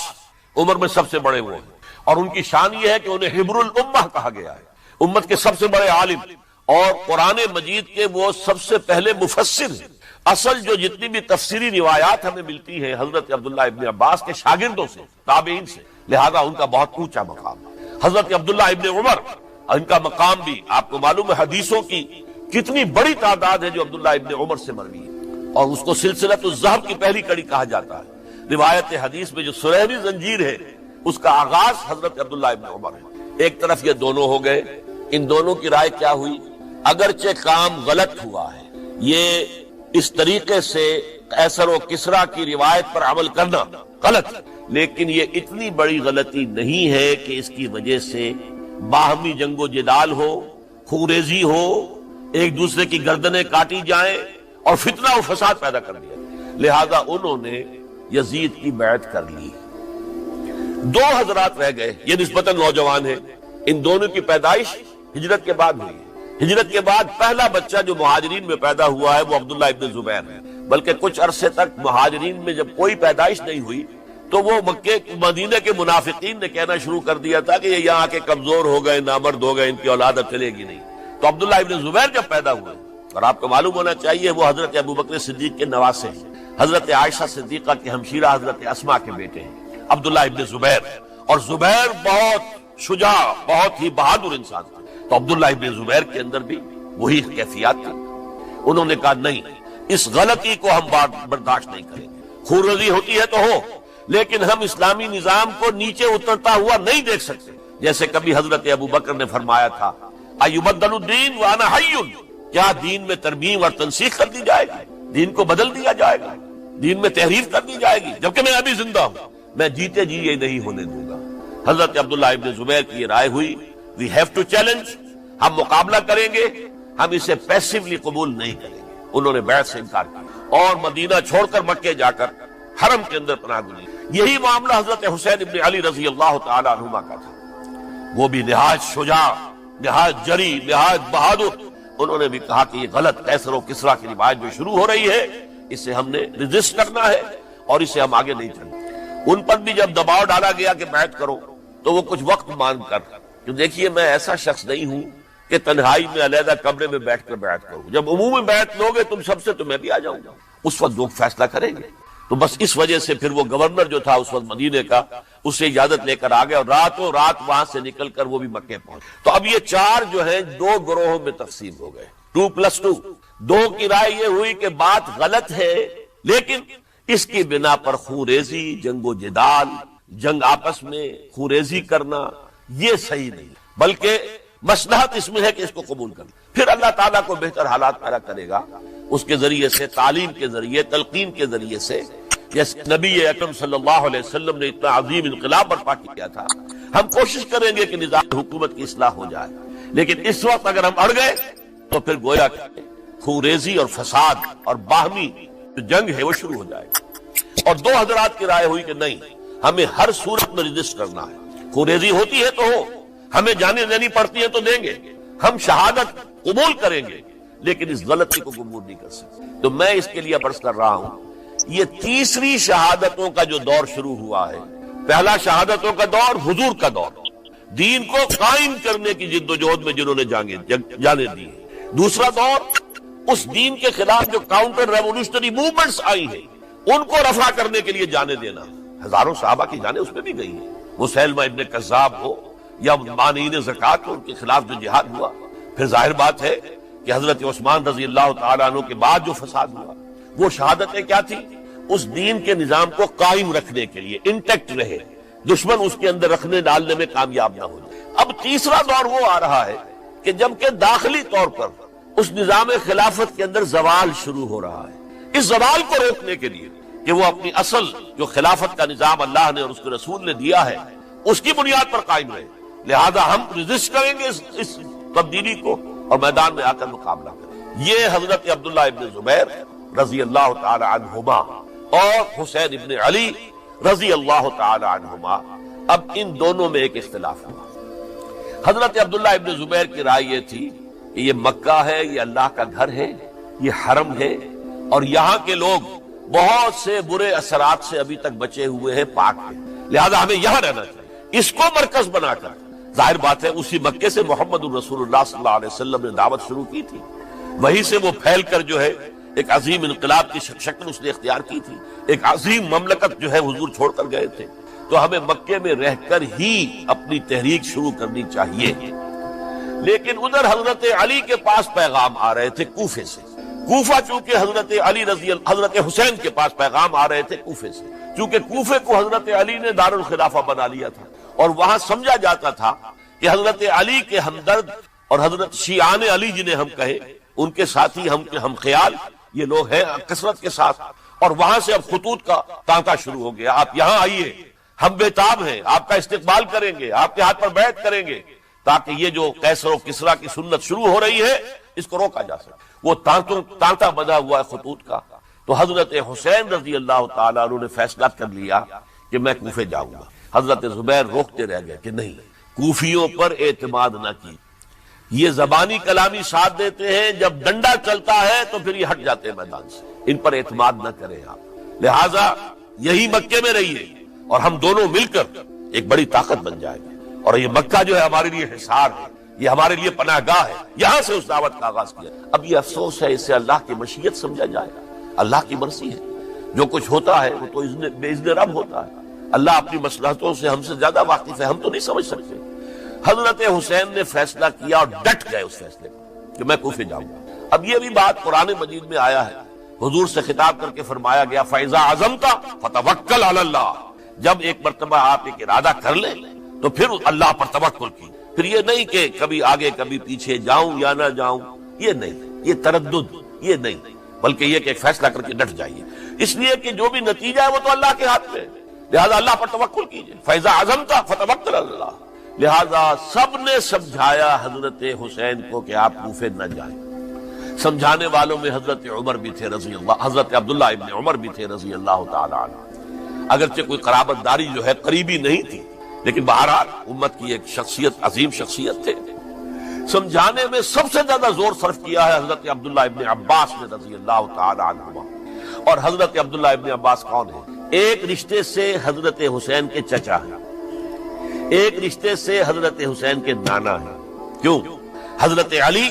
A: عمر میں سب سے بڑے وہ ہیں، اور ان کی شان یہ ہے کہ انہیں حبر الامہ کہا گیا ہے، امت کے سب سے بڑے عالم، اور قرآن مجید کے وہ سب سے پہلے مفسر ہیں۔ اصل جو جتنی بھی تفسیری روایات ہمیں ملتی ہیں حضرت عبداللہ ابن عباس کے شاگردوں سے، تابعین سے، لہذا ان کا بہت اونچا مقام ہے۔ حضرت عبداللہ ابن عمر، ان کا مقام بھی آپ کو معلوم ہے، حدیثوں کی کتنی بڑی تعداد ہے جو عبداللہ ابن عمر سے مروی ہے، اور اس کو سلسلۃ الذہب کی پہلی کڑی کہا جاتا ہے۔ روایت حدیث میں جو سنہری زنجیر ہے اس کا آغاز حضرت عبداللہ ابن عمر ہے۔ ایک طرف یہ دونوں ہو گئے، ان دونوں کی رائے کیا ہوئی؟ اگرچہ کام غلط ہوا ہے، یہ اس طریقے سے قیصر و کسریٰ کی روایت پر عمل کرنا غلط، لیکن یہ اتنی بڑی غلطی نہیں ہے کہ اس کی وجہ سے باہمی جنگ و جدال ہو، خوریزی ہو، ایک دوسرے کی گردنیں کاٹی جائیں اور فتنہ و فساد پیدا کر دیا۔ لہذا انہوں نے یزید کی بیعت کر لی۔ 2 حضرات رہ گئے، یہ نسبتاً نوجوان ہیں، ان دونوں کی پیدائش ہجرت کے بعد ہوئی ہے۔ ہجرت کے بعد پہلا بچہ جو مہاجرین میں پیدا ہوا ہے وہ عبداللہ ابن زبیر ہے، بلکہ کچھ عرصے تک مہاجرین میں جب کوئی پیدائش نہیں ہوئی تو وہ مکے مدینہ کے منافقین نے کہنا شروع کر دیا تھا کہ یہ یہاں کے کمزور ہو گئے، نامرد ہو گئے، ان کی اولاد اب چلے گی نہیں۔ تو عبداللہ ابن زبیر جب پیدا ہوئے، اور آپ کو معلوم ہونا چاہیے وہ حضرت ابوبکر صدیق کے نواسے ہیں، حضرت عائشہ صدیقہ کی ہمشیرہ حضرت اسماء کے بیٹے ہیں عبداللہ ابن زبیر، اور زبیر بہت شجاع، بہت ہی بہادر انسان تھا۔ تو عبداللہ ابن زبیر کے اندر بھی وہی کیفیات تھی۔ انہوں نے کہا نہیں، اس غلطی کو ہم برداشت نہیں کریں گے، خونریزی ہوتی ہے تو ہو، لیکن ہم اسلامی نظام کو نیچے اترتا ہوا نہیں دیکھ سکتے۔ جیسے کبھی حضرت ابوبکر نے فرمایا تھا ایبدل الدین وانا حی، کیا دین میں ترمیم اور تنسیخ کر دی جائے گی، دین کو بدل دیا جائے گا، دین میں تحریف کر دی جائے گی جبکہ میں ابھی زندہ ہوں۔ میں جیتے جی یہ نہیں ہونے دوں گا۔ حضرت عبداللہ ابن زبیر کی یہ رائے ہوئی، وی ہیو ٹو چیلنج، ہم مقابلہ کریں گے، ہم اسے پیسیولی قبول نہیں کریں گے۔ انہوں نے بیعت سے انکار کیا اور مدینہ چھوڑ کر مکے جا کر حرم کے اندر پناہ گزاری۔ یہی معاملہ حضرت حسین ابن علی رضی اللہ تعالی عنہما کا تھا، وہ بھی نہایت شجاع، نہایت جری، نہایت بہادر۔ انہوں نے بھی کہا کہ یہ غلط کیسر و کسریٰ کی روایت جو شروع ہو رہی ہے اسے ہم نے ریزسٹ کرنا ہے اور اسے ہم آگے نہیں چلیں۔ ان پر بھی جب دباؤ ڈالا گیا کہ بیعت کرو تو وہ کچھ وقت مان کر کہ دیکھیے میں ایسا شخص نہیں ہوں کہ تنہائی میں علیحدہ کمرے میں بیٹھ کر بیعت کروں، جب عمومی بیعت لوگے تم سب سے تو میں بھی آ جاؤں گا، اس وقت لوگ فیصلہ کریں گے۔ تو بس اس وجہ سے پھر وہ گورنر جو تھا اس وقت مدینے کا، اس سے اجازت لے کر آ گئے اور راتوں رات وہاں سے نکل کر وہ بھی مکے پہنچ۔ تو اب یہ چار جو ہیں دو گروہوں میں تقسیم ہو گئے، 2+2۔ دو کی رائے یہ ہوئی کہ بات غلط ہے لیکن اس کی بنا پر خون ریزی، جنگ و جدال، جنگ آپس میں خون ریزی کرنا یہ صحیح نہیں، بلکہ مصلحت اس میں ہے کہ اس کو قبول کرنا۔ پھر اللہ تعالیٰ کو بہتر حالات پیدا کرے گا اس کے ذریعے سے، تعلیم کے ذریعے، تلقین کے ذریعے سے، جیسے نبی اکرم صلی اللہ علیہ وسلم نے اتنا عظیم انقلاب برپا کیا تھا۔ ہم کوشش کریں گے کہ نظام حکومت کی اصلاح ہو جائے، لیکن اس وقت اگر ہم اڑ گئے تو پھر گویا خون ریزی اور فساد اور باہمی جو جنگ ہے وہ شروع ہو جائے گی۔ اور دو حضرات کی رائے ہوئی کہ نہیں، ہمیں ہر صورت میں رجسٹ کرنا ہے، خون ریزی ہوتی ہے تو ہو، ہمیں جانیں دینی پڑتی ہے تو دیں گے، ہم شہادت قبول کریں گے لیکن اس غلطی کو قبول نہیں کر سکتے۔ تو میں اس کے لیے عرض کر رہا ہوں، یہ تیسری شہادتوں کا جو دور شروع ہوا ہے، پہلا شہادتوں کا دور حضور کا دور، دین کو قائم کرنے کی جد و جہد میں جنہوں نے جانے دی ہے۔ دوسرا دور اس دین کے خلاف جو کاؤنٹر ریولوشنری موومنٹس آئی ہیں ان کو رفع کرنے کے لیے جانے دینا۔ ہزاروں صحابہ کی جانیں اس میں بھی گئی ہیں، مسیلمہ ابن کذاب ہو یا مانعین زکوٰۃ ہو، ان کے خلاف جو جہاد ہوا۔ پھر ظاہر بات ہے کہ حضرت عثمان رضی اللہ تعالیٰ عنہ کے بعد جو فساد ہوا، وہ شہادتیں کیا تھی؟ اس دین کے نظام کو قائم رکھنے کے لیے، انٹیکٹ رہے، دشمن اس کے اندر رکھنے ڈالنے میں کامیاب نہ ہو جائے۔ اب تیسرا دور وہ آ رہا ہے کہ جب کہ داخلی طور پر اس نظام خلافت کے اندر زوال شروع ہو رہا ہے، اس زوال کو روکنے کے لیے کہ وہ اپنی اصل جو خلافت کا نظام اللہ نے اور اس کے رسول نے دیا ہے اس کی بنیاد پر قائم رہے، لہذا ہم ریزسٹ کریں گے اس تبدیلی کو اور میدان میں آ کر مقابلہ کریں۔ یہ حضرت عبداللہ ابن زبیر رضی اللہ تعالی عنہما اور حسین ابن علی رضی اللہ تعالی عنہما، اب ان دونوں میں ایک اختلاف ہوا۔ حضرت عبداللہ ابن زبیر کی رائے یہ تھی کہ یہ مکہ ہے، یہ اللہ کا گھر ہے، یہ حرم ہے اور یہاں کے لوگ بہت سے برے اثرات سے ابھی تک بچے ہوئے ہیں، پاک ہیں، لہذا ہمیں یہاں رہنا چاہیے۔ اس کو مرکز بنا کر ظاہر بات ہے اسی مکے سے محمد الرسول اللہ صلی اللہ علیہ وسلم نے دعوت شروع کی تھی، وہیں سے وہ پھیل کر جو ہے ایک عظیم انقلاب کی شکل اس نے اختیار کی تھی، ایک عظیم مملکت جو ہے حضور چھوڑ کر گئے تھے۔ تو ہمیں مکے میں رہ کر ہی اپنی تحریک شروع کرنی چاہیے۔ لیکن ادھر حضرت علی کے پاس پیغام آ رہے تھے کوفے سے، کوفہ چونکہ حضرت حسین کے پاس پیغام آ رہے تھے کوفے سے، چونکہ کوفے کو حضرت علی نے دارالخلافہ بنا لیا تھا اور وہاں سمجھا جاتا تھا کہ حضرت علی کے ہمدرد اور حضرت شیعان علی جنہیں ہم کہیں ان کے ساتھی ہم خیال یہ لوگ ہیں کثرت کے ساتھ، اور وہاں سے اب خطوط کا تانتا شروع ہو گیا، آپ یہاں آئیے، ہم بےتاب ہیں، آپ کا استقبال کریں گے، آپ کے ہاتھ پر بیعت کریں گے، تاکہ یہ جو کیسر و کسریٰ کی سنت شروع ہو رہی ہے اس کو روکا جا سکے۔ وہ تانتا بنا ہوا ہے خطوط کا۔ تو حضرت حسین رضی اللہ تعالیٰ عنہ نے فیصلہ کر لیا کہ میں کوفے جاؤں گا۔ حضرت زبیر روکتے رہ گئے کہ نہیں، کوفیوں پر اعتماد نہ کی، یہ زبانی کلامی ساتھ دیتے ہیں، جب ڈنڈا چلتا ہے تو پھر یہ ہٹ جاتے ہیں میدان سے، ان پر اعتماد نہ کریں آپ، لہذا یہی مکے میں رہیے اور ہم دونوں مل کر ایک بڑی طاقت بن جائیں گے، اور یہ مکہ جو ہے ہمارے لیے حصار ہے، یہ ہمارے لیے پناہ گاہ ہے، یہاں سے اس دعوت کا آغاز کیا۔ اب یہ افسوس ہے اسے اللہ کی مشیت سمجھا جائے، اللہ کی مرضی ہے، جو کچھ ہوتا ہے وہ تو باذن رب ہوتا ہے، اللہ اپنی مصلحتوں سے ہم سے زیادہ واقف ہے، ہم تو نہیں سمجھ سکتے۔ حضرت حسین نے فیصلہ کیا اور ڈٹ گئے اس فیصلے پر کہ میں کوفے جاؤں گا۔ اب یہ بھی بات قرآن مجید میں آیا ہے، حضور سے خطاب کر کے فرمایا گیا فَإِذَا عَزَمْتَ فَتَوَكَّلْ عَلَى اللَّهِ، جب ایک مرتبہ آپ ایک ارادہ کر لیں تو پھر اللہ پر توکل کی، پھر یہ نہیں کہ کبھی آگے کبھی پیچھے جاؤں یا نہ جاؤں، یہ نہیں، یہ تردد یہ نہیں، بلکہ یہ کہ ایک فیصلہ کر کے ڈٹ جائیے، اس لیے کہ جو بھی نتیجہ ہے وہ تو اللہ کے ہاتھ میں ہے۔ لہذا اللہ پر توکل کیجئے، فَإِذَا عَزَمْتَ فَتَوَكَّلْ عَلَى اللَّهِ۔ لہذا سب نے سمجھایا حضرت حسین کو کہ آپ کوفے نہ جائیں۔ سمجھانے والوں میں حضرت عمر بھی تھے رضی اللہ، حضرت عبداللہ ابن عمر بھی تھے رضی اللہ تعالی عنہ، اگرچہ کوئی قرابت داری جو ہے قریبی نہیں تھی، لیکن بہرحال امت کی ایک شخصیت، عظیم شخصیت تھے۔ سمجھانے میں سب سے زیادہ زور صرف کیا ہے حضرت عبداللہ ابن عباس نے رضی اللہ تعالی عنہما۔ اور حضرت عبداللہ ابن عباس کون ہے؟ ایک رشتے سے حضرت حسین کے چچا ہیں، ایک رشتے سے حضرت حسین کے نانا ہیں۔ کیوں؟ حضرت علی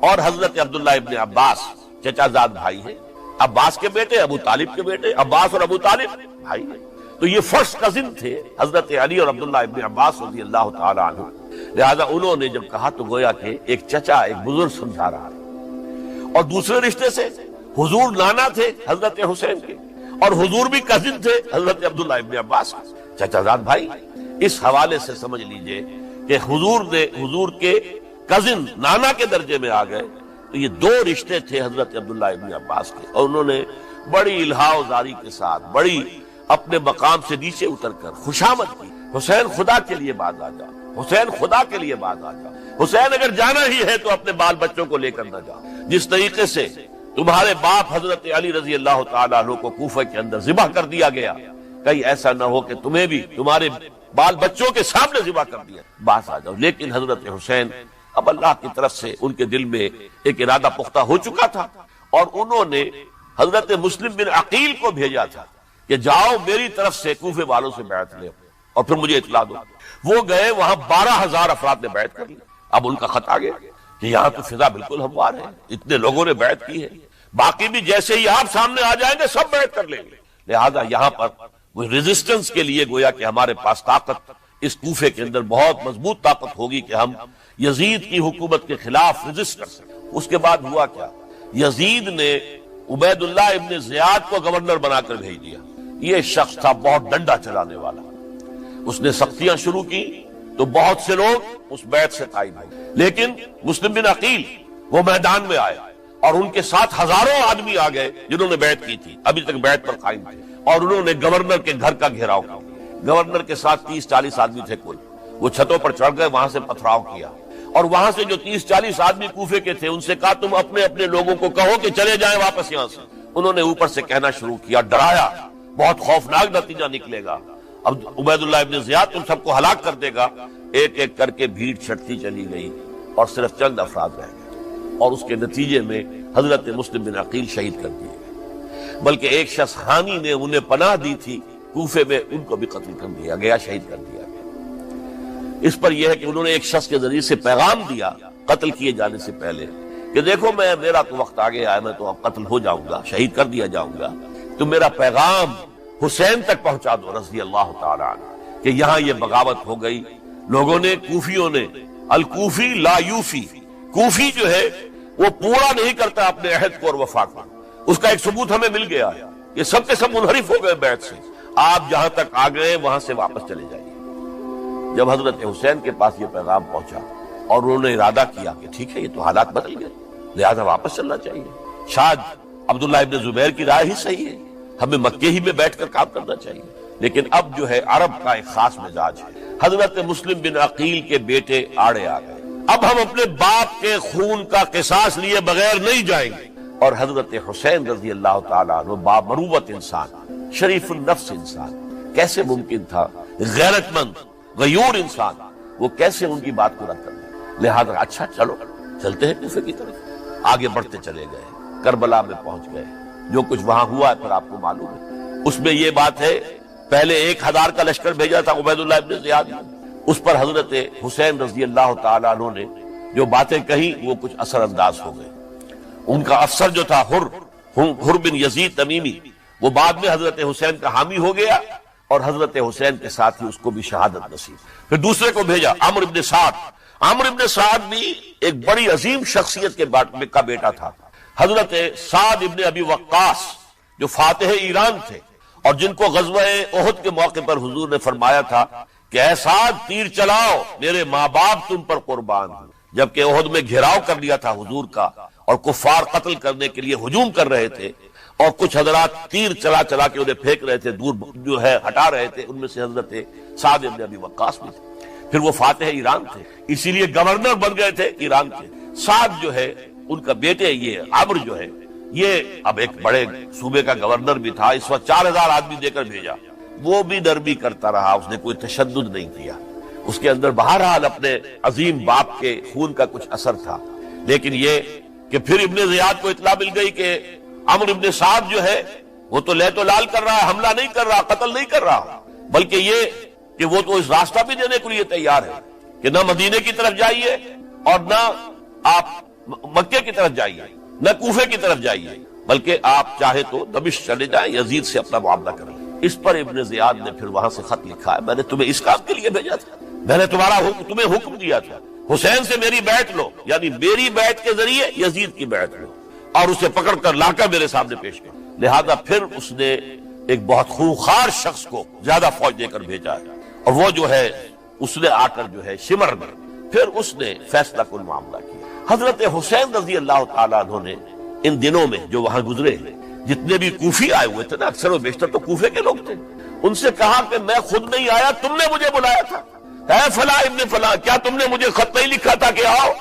A: اور حضرت عبداللہ ابن عباس چچا زاد بھائی ہیں، عباس کے بیٹے، ابو طالب کے بیٹے، عباس اور ابو طالب بھائی ہیں۔ تو یہ فرسٹ کزن تھے حضرت علی اور عبداللہ ابن عباس رضی اللہ تعالی عنہ۔ لہذا انہوں نے جب کہا تو گویا کہ ایک چچا، ایک بزرگ سمجھا رہا ہے۔ اور دوسرے رشتے سے حضور نانا تھے حضرت حسین کے، اور حضور بھی کزن تھے حضرت عبداللہ ابن عباس کے، چچا زاد بھائی۔ اس حوالے سے سمجھ لیجئے کہ حضور کے کزن نانا کے درجے میں آ گئے۔ تو یہ دو رشتے تھے حضرت عبداللہ ابن عباس کے، اور انہوں نے بڑی الہا و زاری کے ساتھ، بڑی اپنے مقام سے نیچے اتر کر خوشامد کی، حسین خدا کے لیے باز آ جا، حسین خدا کے لیے باز آ جا، حسین اگر جانا ہی ہے تو اپنے بال بچوں کو لے کر نہ جا۔ جس طریقے سے تمہارے باپ حضرت علی رضی اللہ تعالیٰ عنہ کو کوفہ کے اندر ذبح کر دیا گیا، کہیں ایسا نہ ہو کہ تمہیں بھی تمہارے بال بچوں کے سامنے ذبح کر دیا، باز آ جاؤ۔ لیکن حضرت حسین اب اللہ کی طرف سے ان کے دل میں ایک ارادہ پختہ ہو چکا تھا، اور انہوں نے حضرت مسلم بن عقیل کو بھیجا تھا کہ جاؤ میری طرف سے کوفے والوں سے بیعت لے اور پھر مجھے اطلاع دو۔ وہ گئے، وہاں 12,000 افراد نے بیعت کر لی۔ اب ان کا خط آ گیا کہ یہاں تو فضا بالکل ہموار ہے، اتنے لوگوں نے بیعت کی ہے، باقی بھی جیسے ہی آپ سامنے آ جائیں گے سب بیعت کر لیں گے۔ لہذا یہاں پر وہ ریزسٹنس کے لیے گویا کہ ہمارے پاس طاقت اس کوفے کے اندر بہت مضبوط طاقت ہوگی کہ ہم یزید کی حکومت کے خلاف ریزسٹ کر سکیں۔ اس کے بعد ہوا کیا؟ یزید نے عبید اللہ ابن زیاد کو گورنر بنا کر بھیج دیا۔ یہ شخص تھا بہت ڈنڈا چلانے والا، اس نے سختیاں شروع کی تو بہت سے لوگ اس بیعت سے قائم ہوئے، لیکن مسلم بن عقیل وہ میدان میں آئے اور ان کے ساتھ ہزاروں آدمی آ گئے جنہوں نے بیعت کی تھی، ابھی تک بیعت پر قائم تھے، اور انہوں نے گورنر کے گھر کا گھیراؤ کیا۔ گورنر کے ساتھ 30-40 آدمی تھے کل، وہ چھتوں پر چڑھ گئے، وہاں سے پتھراؤ کیا، اور وہاں سے جو 30-40 آدمی کوفے کے تھے ان سے کہا تم اپنے اپنے لوگوں کو کہو کہ چلے جائیں واپس یہاں سے۔ انہوں نے اوپر سے کہنا شروع کیا، ڈرایا، بہت خوفناک نتیجہ نکلے گا، اب عبید اللہ ابن زیاد تم سب کو ہلاک کر دے گا۔ ایک ایک کر کے بھیڑ چھٹتی چلی گئی اور صرف چند افراد رہ گئے، اور اس کے نتیجے میں حضرت مسلم بن عقیل شہید کر دیے گئے، بلکہ ایک شخص حامی نے انہیں پناہ دی تھی کوفے میں، ان کو بھی قتل کر دیا گیا، شہید کر دیا گیا۔ اس پر یہ ہے کہ انہوں نے ایک شخص کے ذریعے سے پیغام دیا قتل کیے جانے سے پہلے کہ دیکھو میرا تو وقت آ گیا ہے، میں تو اب قتل ہو جاؤں گا، شہید کر دیا جاؤں گا، تو میرا پیغام حسین تک پہنچا دو رضی اللہ تعالی عنہ کہ یہاں یہ بغاوت ہو گئی۔ لوگوں نے، کوفیوں نے، الکوفی لا یوفی، کوفی جو ہے وہ پورا نہیں کرتا اپنے عہد کو اور وفا کو، اس کا ایک ثبوت ہمیں مل گیا ہے، یہ سب کے سب منحرف ہو گئے بیعت سے، آپ جہاں تک آ گئے وہاں سے واپس چلے جائیے۔ جب حضرت حسین کے پاس یہ پیغام پہنچا اور انہوں نے ارادہ کیا کہ ٹھیک ہے یہ تو حالات بدل گئے، لہذا واپس چلنا چاہیے، شاید عبداللہ ابن زبیر کی رائے ہی صحیح ہے، ہمیں مکے ہی میں بیٹھ کر کام کرنا چاہیے۔ لیکن اب جو ہے عرب کا ایک خاص مزاج ہے، حضرت مسلم بن عقیل کے بیٹے آڑے آ گئے، اب ہم اپنے باپ کے خون کا قصاص لیے بغیر نہیں جائیں گے۔ اور حضرت حسین رضی اللہ تعالیٰ عنہ بامروت انسان، شریف النفس انسان، کیسے ممکن تھا غیرت مند غیور انسان وہ کیسے ان کی بات کو رد کر دے؟ لہذا اچھا چلو چلتے ہیں کوفے کی طرف، آگے بڑھتے چلے گئے، کربلا میں پہنچ گئے، جو کچھ وہاں ہوا ہے پھر آپ کو معلوم ہے۔ اس میں یہ بات ہے پہلے 1000 کا لشکر بھیجا تھا عبید اللہ ابن زیاد نے، اس پر حضرت حسین رضی اللہ تعالیٰ عنہ نے جو باتیں کہیں وہ کچھ اثر انداز ہو گئے۔ ان کا افسر جو تھا حر بن یزید تمیمی، وہ بعد میں حضرت حسین کا حامی ہو گیا، اور حضرت حسین کے ساتھ ہی اس کو بھی شہادت نصیب۔ پھر دوسرے کو بھیجا عمرو بن سعد، عمرو بن سعد بھی ایک بڑی عظیم شخصیت کا بیٹا تھا، حضرت سعد ابن ابی وقاص جو فاتح ایران تھے، اور جن کو غزوہ احد کے موقع پر حضور نے فرمایا تھا کہ اے سعد تیر چلاؤ، میرے ماں باپ تم پر قربان ہوں، جبکہ احد میں گھیراؤ کر لیا تھا حضور کا اور کفار قتل کرنے کے لیے ہجوم کر رہے تھے، اور کچھ حضرات تیر چلا چلا کے انہیں پھینک رہے تھے، دور جو ہے ہٹا رہے تھے، ان میں سے حضرت سعد بن ابی وقاص بھی تھے۔ پھر وہ فاتح ایران تھے، اسی لیے گورنر بن گئے تھے ایران کے۔ سعد جو ہے ان کا بیٹے یہ عمرو جو ہے یہ اب ایک بڑے صوبے کا گورنر بھی تھا، اس وقت 4000 آدمی دے کر بھیجا، وہ بھی نرمی کرتا رہا، اس نے کوئی تشدد نہیں کیا، اس کے اندر بہرحال اپنے عظیم باپ کے خون کا کچھ اثر تھا۔ لیکن یہ کہ پھر ابن زیاد کو اطلاع مل گئی کہ عمرو ابن سعد جو ہے وہ تو لے تو لال کر رہا ہے، حملہ نہیں کر رہا، قتل نہیں کر رہا، بلکہ یہ کہ وہ تو اس راستہ بھی دینے کے لیے تیار ہے کہ نہ مدینے کی طرف جائیے اور نہ آپ مکے کی طرف جائیے، نہ کوفے کی طرف جائیے، بلکہ آپ چاہے تو دمشق چلے جائیں، یزید سے اپنا معاملہ کریں۔ اس پر ابن زیاد نے پھر وہاں سے خط لکھا ہے، میں نے تمہیں اس کام کے لیے بھیجا تھا، میں نے تمہیں حکم دیا تھا حسین سے میری بیعت لو، یعنی میری بیعت کے ذریعے یزید کی بیعت لو، اور اسے پکڑ کر لا کر میرے سامنے پیش کر۔ لہذا پھر اس نے ایک بہت خونخوار شخص کو زیادہ فوج دے کر بھیجا ہے، اور وہ جو ہے اس نے آ کر جو ہے شمر میں پھر اس نے فیصلہ کن معاملہ کیا۔ حضرت حسین رضی اللہ تعالیٰ عنہ نے ان دنوں میں جو وہاں گزرے جتنے بھی کوفی آئے ہوئے تھے نا، اکثر و بیشتر تو کوفے کے لوگ تھے، ان سے کہا کہ میں خود نہیں آیا، تم نے مجھے بلایا تھا، اے فلاں ابن فلاں کیا تم نے مجھے خط نہیں لکھا تھا کہ آؤ؟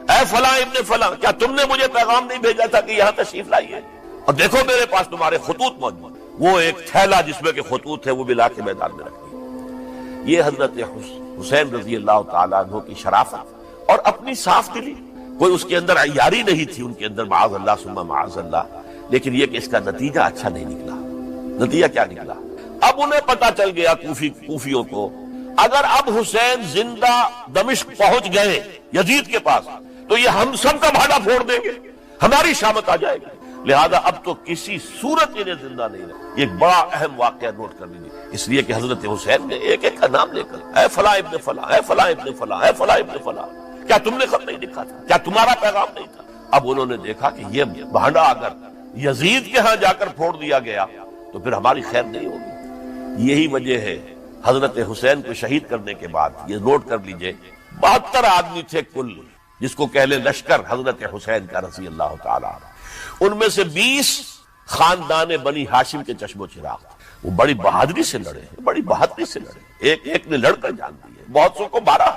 A: اے فلاں ابن فلاں کیا تم نے مجھے پیغام نہیں بھیجا تھا کہ یہاں تشریف لائیے؟ اور دیکھو میرے پاس تمہارے خطوط موجود، وہ ایک تھیلا جس میں کہ خطوط ہے وہ بھی لا کے میدان میں رکھی۔ یہ حضرت حسین رضی اللہ تعالیٰ عنہ کی شرافت اور اپنی صاف دلی، کوئی اس کے اندر عیاری نہیں تھی ان کے اندر، معاذ اللہ ثم معاذ اللہ، لیکن یہ کہ اس کا نتیجہ اچھا نہیں نکلا۔ نتیجہ کیا نکلا؟ اب انہیں پتا چل گیا کوفیوں کو، اگر اب حسین زندہ دمشق پہنچ گئے یزید کے پاس تو یہ ہم سب کا بھاڑا پھوڑ دیں گے، ہماری شامت آ جائے گی، لہذا اب تو کسی صورت انہیں زندہ نہیں رہے۔ یہ ایک بڑا اہم واقعہ نوٹ کر لیجیے، اس لیے کہ حضرت حسین نے ایک ایک کا نام لے کر اے فلاں ابن فلاں، اے فلاں ابن فلاں، اے فلاں ابن فلاں، کیا تم نے خط نہیں لکھا تھا؟ کیا تمہارا پیغام نہیں تھا؟ اب انہوں نے دیکھا کہ یہ بھانڈا اگر یزید کے ہاں جا کر پھوڑ دیا گیا تو پھر ہماری خیر نہیں ہوگی۔ یہی وجہ ہے حضرت حسین کو شہید کرنے کے بعد، یہ نوٹ کر لیجئے، 72 آدمی تھے کل، جس کو کہہ لیں لشکر حضرت حسین کا رضی اللہ تعالیٰ عنہ، ان میں سے 20 خاندان بنی ہاشم کے چشم و چراغ تھے، وہ بڑی بہادری سے لڑے، بڑی بہادری سے لڑے، ایک ایک نے لڑ کر جان دی ہے، بہت سو کو مارا۔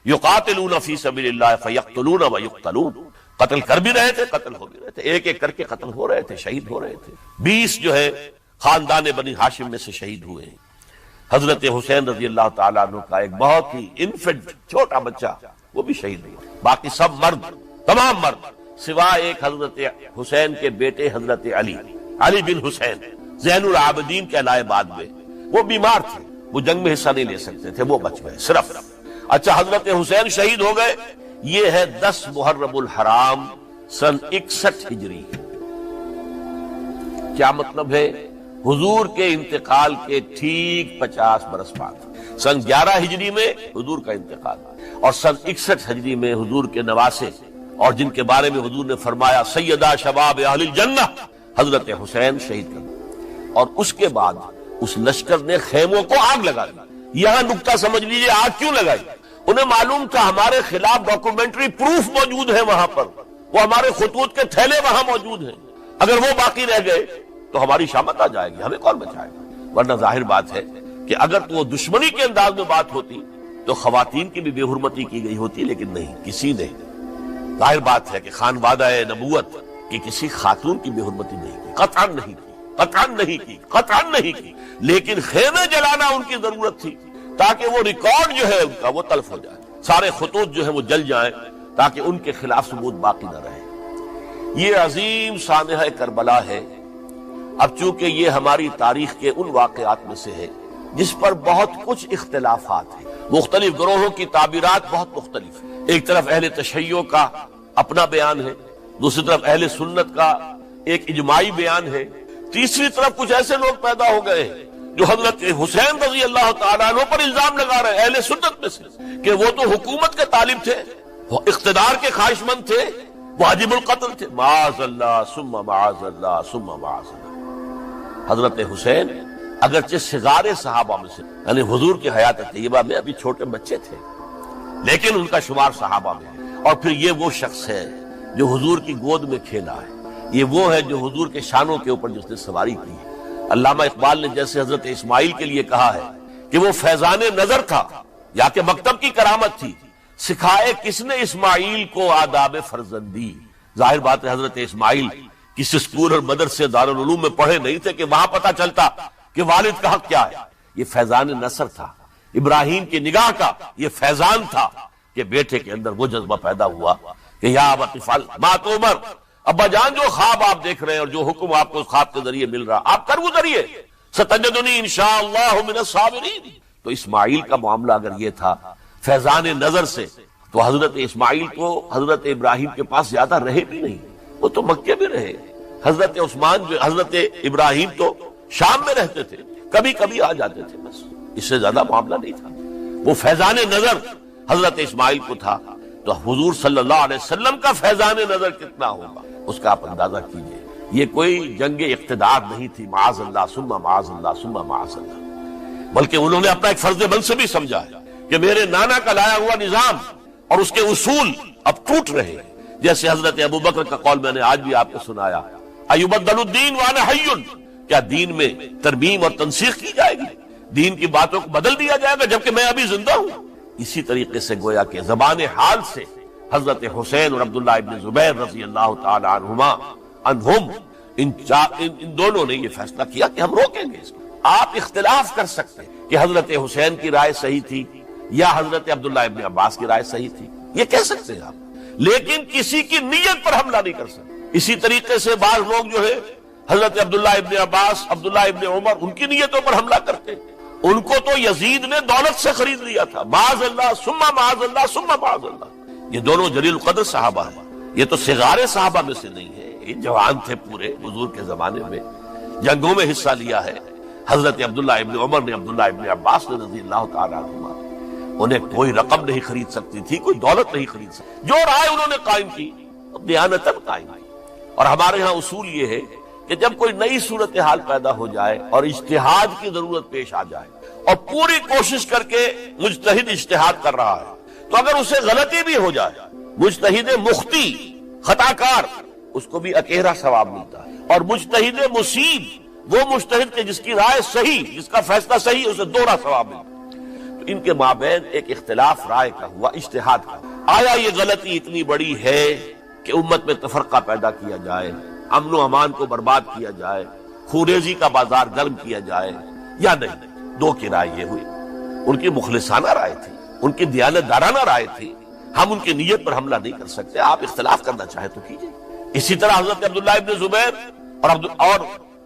A: یقاتلون فی سبیل اللہ فیقتلون ویقتلون، قتل کر بھی رہے تھے، قتل ہو بھی رہے تھے، ایک ایک کر کے قتل ہو رہے تھے، شہید ہو رہے تھے۔ 20 جو ہے خاندان بنی ہاشم میں سے شہید ہوئے ہیں۔ حضرت حسین رضی اللہ تعالیٰ عنہ کا ایک بہت ہی انفنٹ چھوٹا بچہ وہ بھی شہید ہوا، باقی سب مرد، تمام مرد، سوائے ایک حضرت حسین کے بیٹے حضرت علی بن حسین زین العابدین کہلائے بعد میں، وہ بیمار تھے، وہ جنگ میں حصہ نہیں لے سکتے تھے، وہ بچ گئے صرف۔ اچھا حضرت حسین شہید ہو گئے، یہ ہے 10 محرم الحرام سن 61 ہجری۔ کیا مطلب ہے؟ حضور کے انتقال کے ٹھیک 50 برس بعد سن 11 ہجری میں حضور کا انتقال، اور سن 61 ہجری میں حضور کے نواسے اور جن کے بارے میں حضور نے فرمایا سیدہ شباب اہل الجنہ، حضرت حسین شہید کر دیا۔ اور اس کے بعد اس لشکر نے خیموں کو آگ لگا دی۔ یہاں نکتہ سمجھ لیجیے، آگ کیوں لگائی؟ انہیں معلوم تھا ہمارے خلاف ڈاکومنٹری پروف موجود ہے وہاں پر، وہ ہمارے خطوط کے تھیلے وہاں موجود ہیں، اگر وہ باقی رہ گئے تو ہماری شامت آ جائے گی، ہمیں کون بچائے گا؟ ورنہ ظاہر بات ہے کہ اگر تو وہ دشمنی کے انداز میں بات ہوتی تو خواتین کی بھی بے حرمتی کی گئی ہوتی، لیکن نہیں، کسی نے، ظاہر بات ہے کہ خانوادہ نبوت کی کسی خاتون کی بے حرمتی نہیں کی، قطعاً نہیں کی، قطعاً نہیں کی، قطعاً نہیں کی، لیکن خیمے جلانا ان کی ضرورت تھی تاکہ وہ ریکارڈ جو ہے ان کا وہ تلف ہو جائے، سارے خطوط جو ہے وہ جل جائیں تاکہ ان کے خلاف ثبوت باقی نہ رہے۔ یہ عظیم سانحہ کربلا ہے۔ اب چونکہ یہ ہماری تاریخ کے ان واقعات میں سے ہے جس پر بہت کچھ اختلافات ہیں، مختلف گروہوں کی تعبیرات بہت مختلف ہیں، ایک طرف اہل تشیع کا اپنا بیان ہے، دوسری طرف اہل سنت کا ایک اجماعی بیان ہے، تیسری طرف کچھ ایسے لوگ پیدا ہو گئے ہیں جو حضرت حسین رضی اللہ تعالیٰ عنہ پر الزام لگا رہے ہیں اہل سنت میں سے کہ وہ تو حکومت کے طالب تھے، وہ اقتدار کے خواہش مند تھے، واجب القتل تھے، معاذ اللہ ثم معاذ اللہ ثم معاذ اللہ۔ حضرت حسین اگرچہ صغار صحابہ میں سے، یعنی حضور کی حیات طیبہ میں ابھی چھوٹے بچے تھے، لیکن ان کا شمار صحابہ میں ہے، اور پھر یہ وہ شخص ہے جو حضور کی گود میں کھیلا ہے، یہ وہ ہے جو حضور کے شانوں کے اوپر جس نے سواری کی ہے۔ علامہ اقبال نے جیسے حضرت اسماعیل کے لیے کہا ہے کہ وہ فیضان نظر تھا یا کہ مکتب کی کرامت تھی، سکھائے کس نے اسماعیل کو آداب فرزندی۔ ظاہر بات ہے حضرت اسماعیل کسی اسکول اور مدرسے دارالعلوم میں پڑھے نہیں تھے کہ وہاں پتہ چلتا کہ والد کا حق کیا ہے۔ یہ فیضان نصر تھا، ابراہیم کی نگاہ کا یہ فیضان تھا کہ بیٹے کے اندر وہ جذبہ پیدا ہوا کہ یا ابت افعل ما تؤمر، ابا جان جو خواب آپ دیکھ رہے ہیں اور جو حکم آپ کو اس خواب کے ذریعے مل رہا آپ کر گزریے، ستجدنی انشاءاللہ من الصابرین۔ تو اسماعیل کا معاملہ اگر یہ تھا فیضان نظر سے، تو حضرت اسماعیل کو حضرت ابراہیم کے پاس زیادہ رہے بھی نہیں، وہ تو مکے میں رہے۔ حضرت عثمان جو حضرت ابراہیم تو شام میں رہتے تھے، کبھی کبھی آ جاتے تھے، بس اس سے زیادہ معاملہ نہیں تھا۔ وہ فیضان نظر حضرت اسماعیل کو تھا، تو حضور صلی اللہ علیہ وسلم کا فیضان نظر کتنا ہوگا اس کا آپ اندازہ کیجئے۔ یہ کوئی جنگ اقتدار نہیں تھی، معاذ اللہ ثم معاذ اللہ ثم معاذ اللہ، بلکہ انہوں نے اپنا ایک فرض منصبی سمجھا ہے کہ میرے نانا کا لایا ہوا نظام اور اس کے اصول اب ٹوٹ رہے ہیں۔ جیسے حضرت ابوبکر کا قول میں نے آج بھی آپ کو سنایا، ایبدل الدین وانا حی، کیا دین میں ترمیم اور تنسیخ کی جائے گی، دین کی باتوں کو بدل دیا جائے گا جبکہ میں ابھی زندہ ہوں۔ اسی طریقے سے گویا کہ زبان حال سے حضرت حسین اور عبداللہ ابن زبیر رضی اللہ تعالی عنہم ان دونوں نے یہ فیصلہ کیا کہ ہم روکیں گے اس کو۔ آپ اختلاف کر سکتے ہیں کہ حضرت حسین کی رائے صحیح تھی یا حضرت عبداللہ ابن عباس کی رائے صحیح تھی، یہ کہہ سکتے ہیں آپ، لیکن کسی کی نیت پر حملہ نہیں کر سکتے۔ اسی طریقے سے بعض لوگ جو ہے حضرت عبداللہ ابن عباس، عبداللہ ابن عمر، ان کی نیتوں پر حملہ کرتے، ان کو تو یزید نے دولت سے خرید لیا تھا، معاذ اللہ ثم معاذ اللہ ثم معاذ اللہ۔ یہ دونوں جلیل القدر صحابہ ہیں، یہ تو صغار صحابہ میں سے نہیں ہے، یہ جوان تھے پورے حضور کے زمانے میں، جنگوں میں حصہ لیا ہے۔ حضرت عبداللہ ابن عمر نے، عبداللہ ابن عباس نے رضی اللہ تعالیٰ عنہما، انہیں کوئی رقم نہیں خرید سکتی تھی، کوئی دولت نہیں خرید سکتی، جو رائے انہوں نے قائم کی دیانتاً قائم کی۔ اور ہمارے ہاں اصول یہ ہے کہ جب کوئی نئی صورتحال پیدا ہو جائے اور اجتہاد کی ضرورت پیش آ جائے اور پوری کوشش کر کے مجتہد اجتہاد کر رہا ہے، تو اگر اسے غلطی بھی ہو جائے، مجتہد مخطی خطا کار، اس کو بھی اکیرا ثواب ملتا ہے، اور مجتہد مصیب وہ مجتہد کے جس کی رائے صحیح، جس کا فیصلہ صحیح، اسے دوہرا ثواب ملتا ہے۔ تو ان کے مابین ایک اختلاف رائے کا ہوا، اجتہاد کا۔ آیا یہ غلطی اتنی بڑی ہے کہ امت میں تفرقہ پیدا کیا جائے، امن و امان کو برباد کیا جائے، خوریزی کا بازار گرم کیا جائے، یا نہیں؟ دو کی رائے یہ ہوئی، ان کی مخلصانہ رائے تھی، ان کی دیانت دارانہ رائے تھی، ہم ان کی نیت پر حملہ نہیں کر سکتے، آپ اختلاف کرنا چاہے تو کیجئے۔ اسی طرح حضرت عبداللہ ابن زبیر اور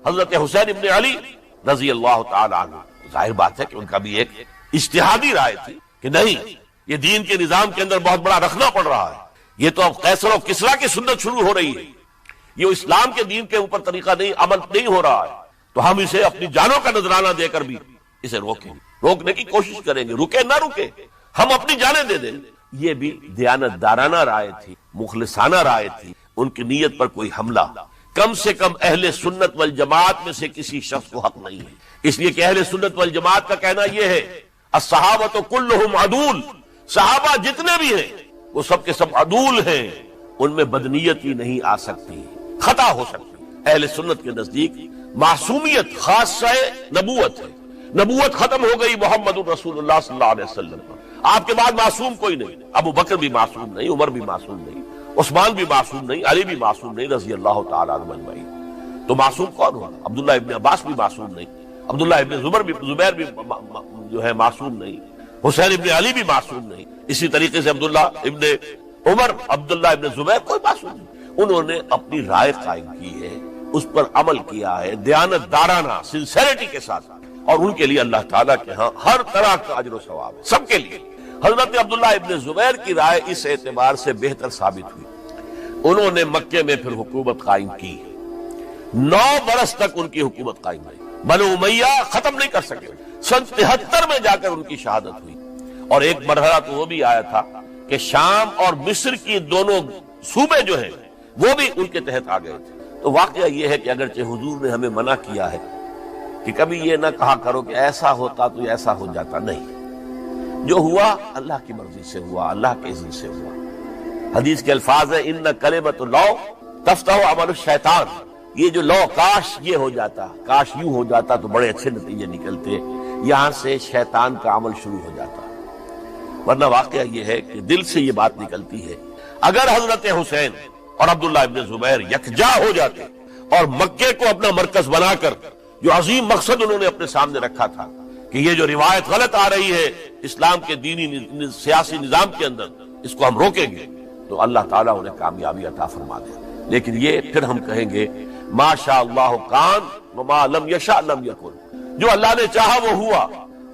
A: حضرت حسین ابن علی رضی اللہ تعالی عنہ، ظاہر بات ہے کہ ان کا بھی ایک اجتہادی رائے تھی کہ نہیں، یہ دین کے نظام کے اندر بہت بڑا رکھنا پڑ رہا ہے، یہ تو اب قیصر و کسریٰ کی سنت شروع ہو رہی ہے، یہ اسلام کے دین کے اوپر طریقہ نہیں، عمل نہیں ہو رہا ہے، تو ہم اسے اپنی جانوں کا نذرانہ دے کر بھی اسے روکنے کی کوشش کریں گے، رکے نہ رکے ہم اپنی جانیں دے دیں۔ یہ بھی دیانت دارانہ رائے تھی، مخلصانہ رائے تھی، ان کی نیت پر کوئی حملہ کم سے کم اہل سنت والجماعت میں سے کسی شخص کو حق نہیں ہے، اس لیے کہ اہل سنت والجماعت کا کہنا یہ ہے الصحابۃ کلھم عدول، صحابہ جتنے بھی ہیں وہ سب کے سب عدول ہیں، ان میں بدنیتی نہیں آ سکتی، خطا ہو سکتی۔ اہل سنت کے نزدیک معصومیت خاصہ نبوت ہے، نبوت ختم ہو گئی محمد رسول اللہ صلی اللہ علیہ وسلم پر، آپ کے بعد معصوم کوئی نہیں، ابو بکر بھی معصوم نہیں، عمر بھی معصوم نہیں، عثمان بھی معصوم نہیں، علی بھی معصوم نہیں رضی اللہ تعالیٰ عنہ اجمعین۔ تو معصوم کون ہوا؟ عبداللہ ابن عباس بھی معصوم نہیں، عبداللہ ابن زبیر بھی جو ہے معصوم نہیں، حسین ابن علی بھی معصوم نہیں، اسی طریقے سے عبداللہ ابن عمر، عبداللہ ابن زبیر، کوئی معصوم نہیں۔ انہوں نے اپنی رائے قائم کی ہے، اس پر عمل کیا ہے دیانت دارانہ سنسیریٹی کے ساتھ، اور ان کے لیے اللہ تعالیٰ کے ہاں ہر طرح کا اجر و ثواب ہے سب کے لیے۔ حضرت عبداللہ ابن زبیر کی رائے اس اعتبار سے بہتر ثابت ہوئی، انہوں نے مکے میں پھر حکومت قائم کی، 9 برس تک ان کی حکومت قائم رہی، بنو امیہ ختم نہیں کر سکے، سن 73 میں جا کر ان کی شہادت ہوئی، اور ایک مرحلہ تو وہ بھی آیا تھا کہ شام اور مصر کی دونوں صوبے جو ہیں وہ بھی ان کے تحت آ گئے تھے۔ تو واقعہ یہ ہے کہ اگرچہ حضور نے ہمیں منع کیا ہے کہ کبھی یہ نہ کہا کرو کہ ایسا ہوتا تو ایسا ہو جاتا، نہیں، جو ہوا اللہ کی مرضی سے ہوا، اللہ کے اذن سے ہوا۔ حدیث کے الفاظ ہیں ان کلمۃ اللہ تفتح عمل الشیطان، یہ جو لو کاش یہ ہو جاتا، کاش یوں ہو جاتا تو بڑے اچھے نتیجے نکلتے، یہاں سے شیطان کا عمل شروع ہو جاتا۔ ورنہ واقعہ یہ ہے کہ دل سے یہ بات نکلتی ہے، اگر حضرت حسین اور عبداللہ ابن زبیر یکجا ہو جاتے اور مکے کو اپنا مرکز بنا کر جو عظیم مقصد انہوں نے اپنے سامنے رکھا تھا کہ یہ جو روایت غلط آ رہی ہے اسلام کے دینی سیاسی نظام کے اندر، اس کو ہم روکیں گے، تو اللہ تعالیٰ انہیں کامیابی عطا فرما دے۔ لیکن یہ پھر ہم کہیں گے ما شاء اللہ کان وما لم یشاء لم یکن، جو اللہ نے چاہا وہ ہوا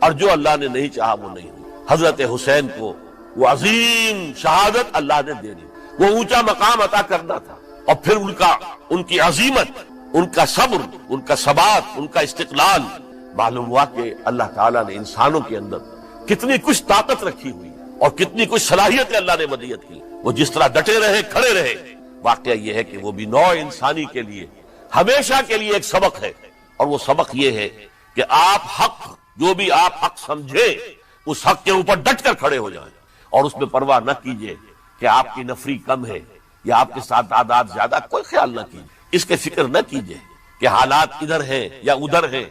A: اور جو اللہ نے نہیں چاہا وہ نہیں ہوا۔ حضرت حسین کو وہ عظیم شہادت اللہ نے دے دی، وہ اونچا مقام عطا کرنا تھا، اور پھر ان کی عظیمت، ان کا صبر، ان کا ثبات، ان کا استقلال، معلوم ہوا کہ اللہ تعالیٰ نے انسانوں کے اندر کتنی کچھ طاقت رکھی ہوئی اور کتنی کچھ صلاحیتیں اللہ نے ودیت کی، وہ جس طرح ڈٹے رہے، کھڑے رہے۔ واقعہ یہ ہے کہ وہ بھی نوع انسانی کے لیے ہمیشہ کے لیے ایک سبق ہے، اور وہ سبق یہ ہے کہ آپ حق، جو بھی آپ حق سمجھے اس حق کے اوپر ڈٹ کر کھڑے ہو جائیں، اور اس میں پرواہ نہ کیجئے کہ آپ کی نفری کم ہے یا آپ کے ساتھ تعداد زیادہ، کوئی خیال نہ کیجئے، اس کے فکر نہ کیجئے کہ حالات ادھر ہیں یا ادھر ہیں،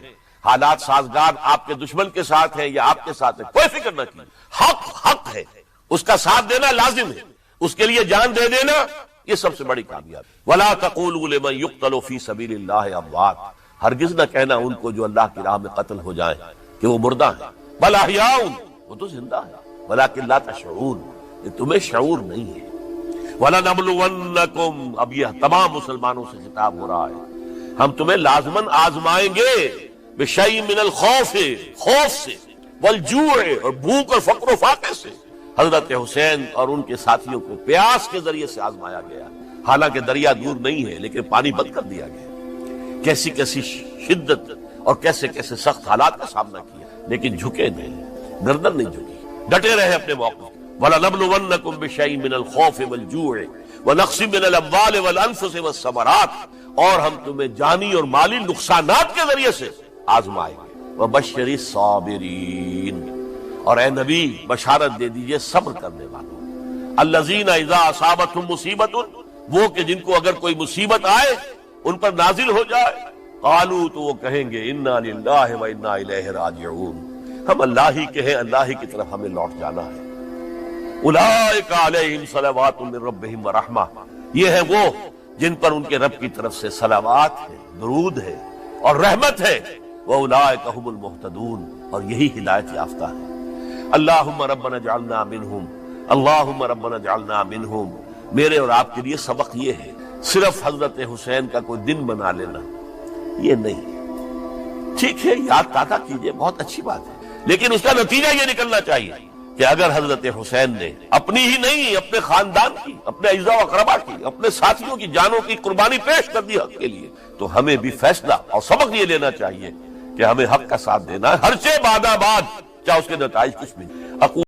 A: حالات سازگار آپ کے دشمن کے ساتھ ہیں یا آپ کے ساتھ ہیں، کوئی فکر نہ کیجئے۔ حق ہے، اس کا ساتھ دینا لازم ہے، اس کے لیے جان دے دینا یہ سب سے بڑی کامیابی۔ وَلَا تَقُولُوا لِمَن يُقْتَلُ فِي سَبِيلِ اللَّهِ أَمْوَاتٌ، ہرگز نہ کہنا ان کو جو اللہ کی راہ میں قتل ہو جائیں کہ وہ مردہ ہیں، بل احیاء، وہ تو زندہ ہے، ولیکن لا تشعرون، یہ تمہیں شعور نہیں ہے۔ وَلَنَبْلُوَنَّكُمْ، اب یہ تمام مسلمانوں سے خطاب ہو رہا ہے، ہم تمہیں لازماً آزمائیں گے، بِشَيْءٍ مِّنَ الْخَوْفِ، خوف سے، وَالْجُوعِ، اور بھوک اور فقر و فاقے سے۔ حضرت حسین اور ان کے ساتھیوں کو پیاس کے ذریعے سے آزمایا گیا، حالانکہ دریا دور نہیں ہے لیکن پانی بند کر دیا گیا، کیسی کیسی شدت اور کیسے کیسے سخت حالات کا سامنا کیا، لیکن جھکے نہیں، گردن نہیں جھکی، ڈٹے رہے اپنے موقف۔ وَلَنَبْلُوَنَّكُمْ بِشَيْءٍ مِّنَ الْخَوْفِ وَالْجُوعِ وَنَقْصٍ مِّنَ الْأَمْوَالِ وَالْأَنفُسِ وَالثَّمَرَاتِ، اور ہم تمہیں جانی اور مالی نقصانات کے ذریعے سے آزمائیں گے۔ وَبَشِّرِ الصَّابِرِينَ، اور اے نبی بشارت دے دیجئے صبر کرنے والوں، الذین اذا اصابتہم مصیبت، وہ کہ جن کو اگر کوئی مصیبت آئے، ان پر نازل ہو جائے، قالوا، تو وہ کہیں گے انا للہ و انا الیہ راجعون، ہم اللہ ہی کے ہیں، اللہ ہی کی طرف ہمیں لوٹ جانا ہے۔ اولئک علیہم صلوات من ربہم ورحمہ، یہ ہے وہ جن پر ان کے رب کی طرف سے صلوات ہے، درود ہے اور رحمت ہے، واولئک هم المہتدون، اور یہی ہدایت یافتہ ہے۔ اللہم ربنا اجعلنا منہم، اللہم ربنا اجعلنا منہم، میرے اور آپ کے لیے سبق یہ ہے، صرف حضرت حسین کا کوئی دن بنا لینا یہ نہیں، ٹھیک ہے یاد تازہ کیجئے، بہت اچھی بات ہے، لیکن اس کا نتیجہ یہ نکلنا چاہیے کہ اگر حضرت حسین نے اپنی ہی نہیں، اپنے خاندان کی، اپنے اعزاء و اقربا کی، اپنے ساتھیوں کی جانوں کی قربانی پیش کر دی حق کے لیے، تو ہمیں بھی فیصلہ اور سبق یہ لینا چاہیے کہ ہمیں حق کا ساتھ دینا ہے، ہر چہ بادہ باد، چاہے اس کے نتائج کچھ بھی۔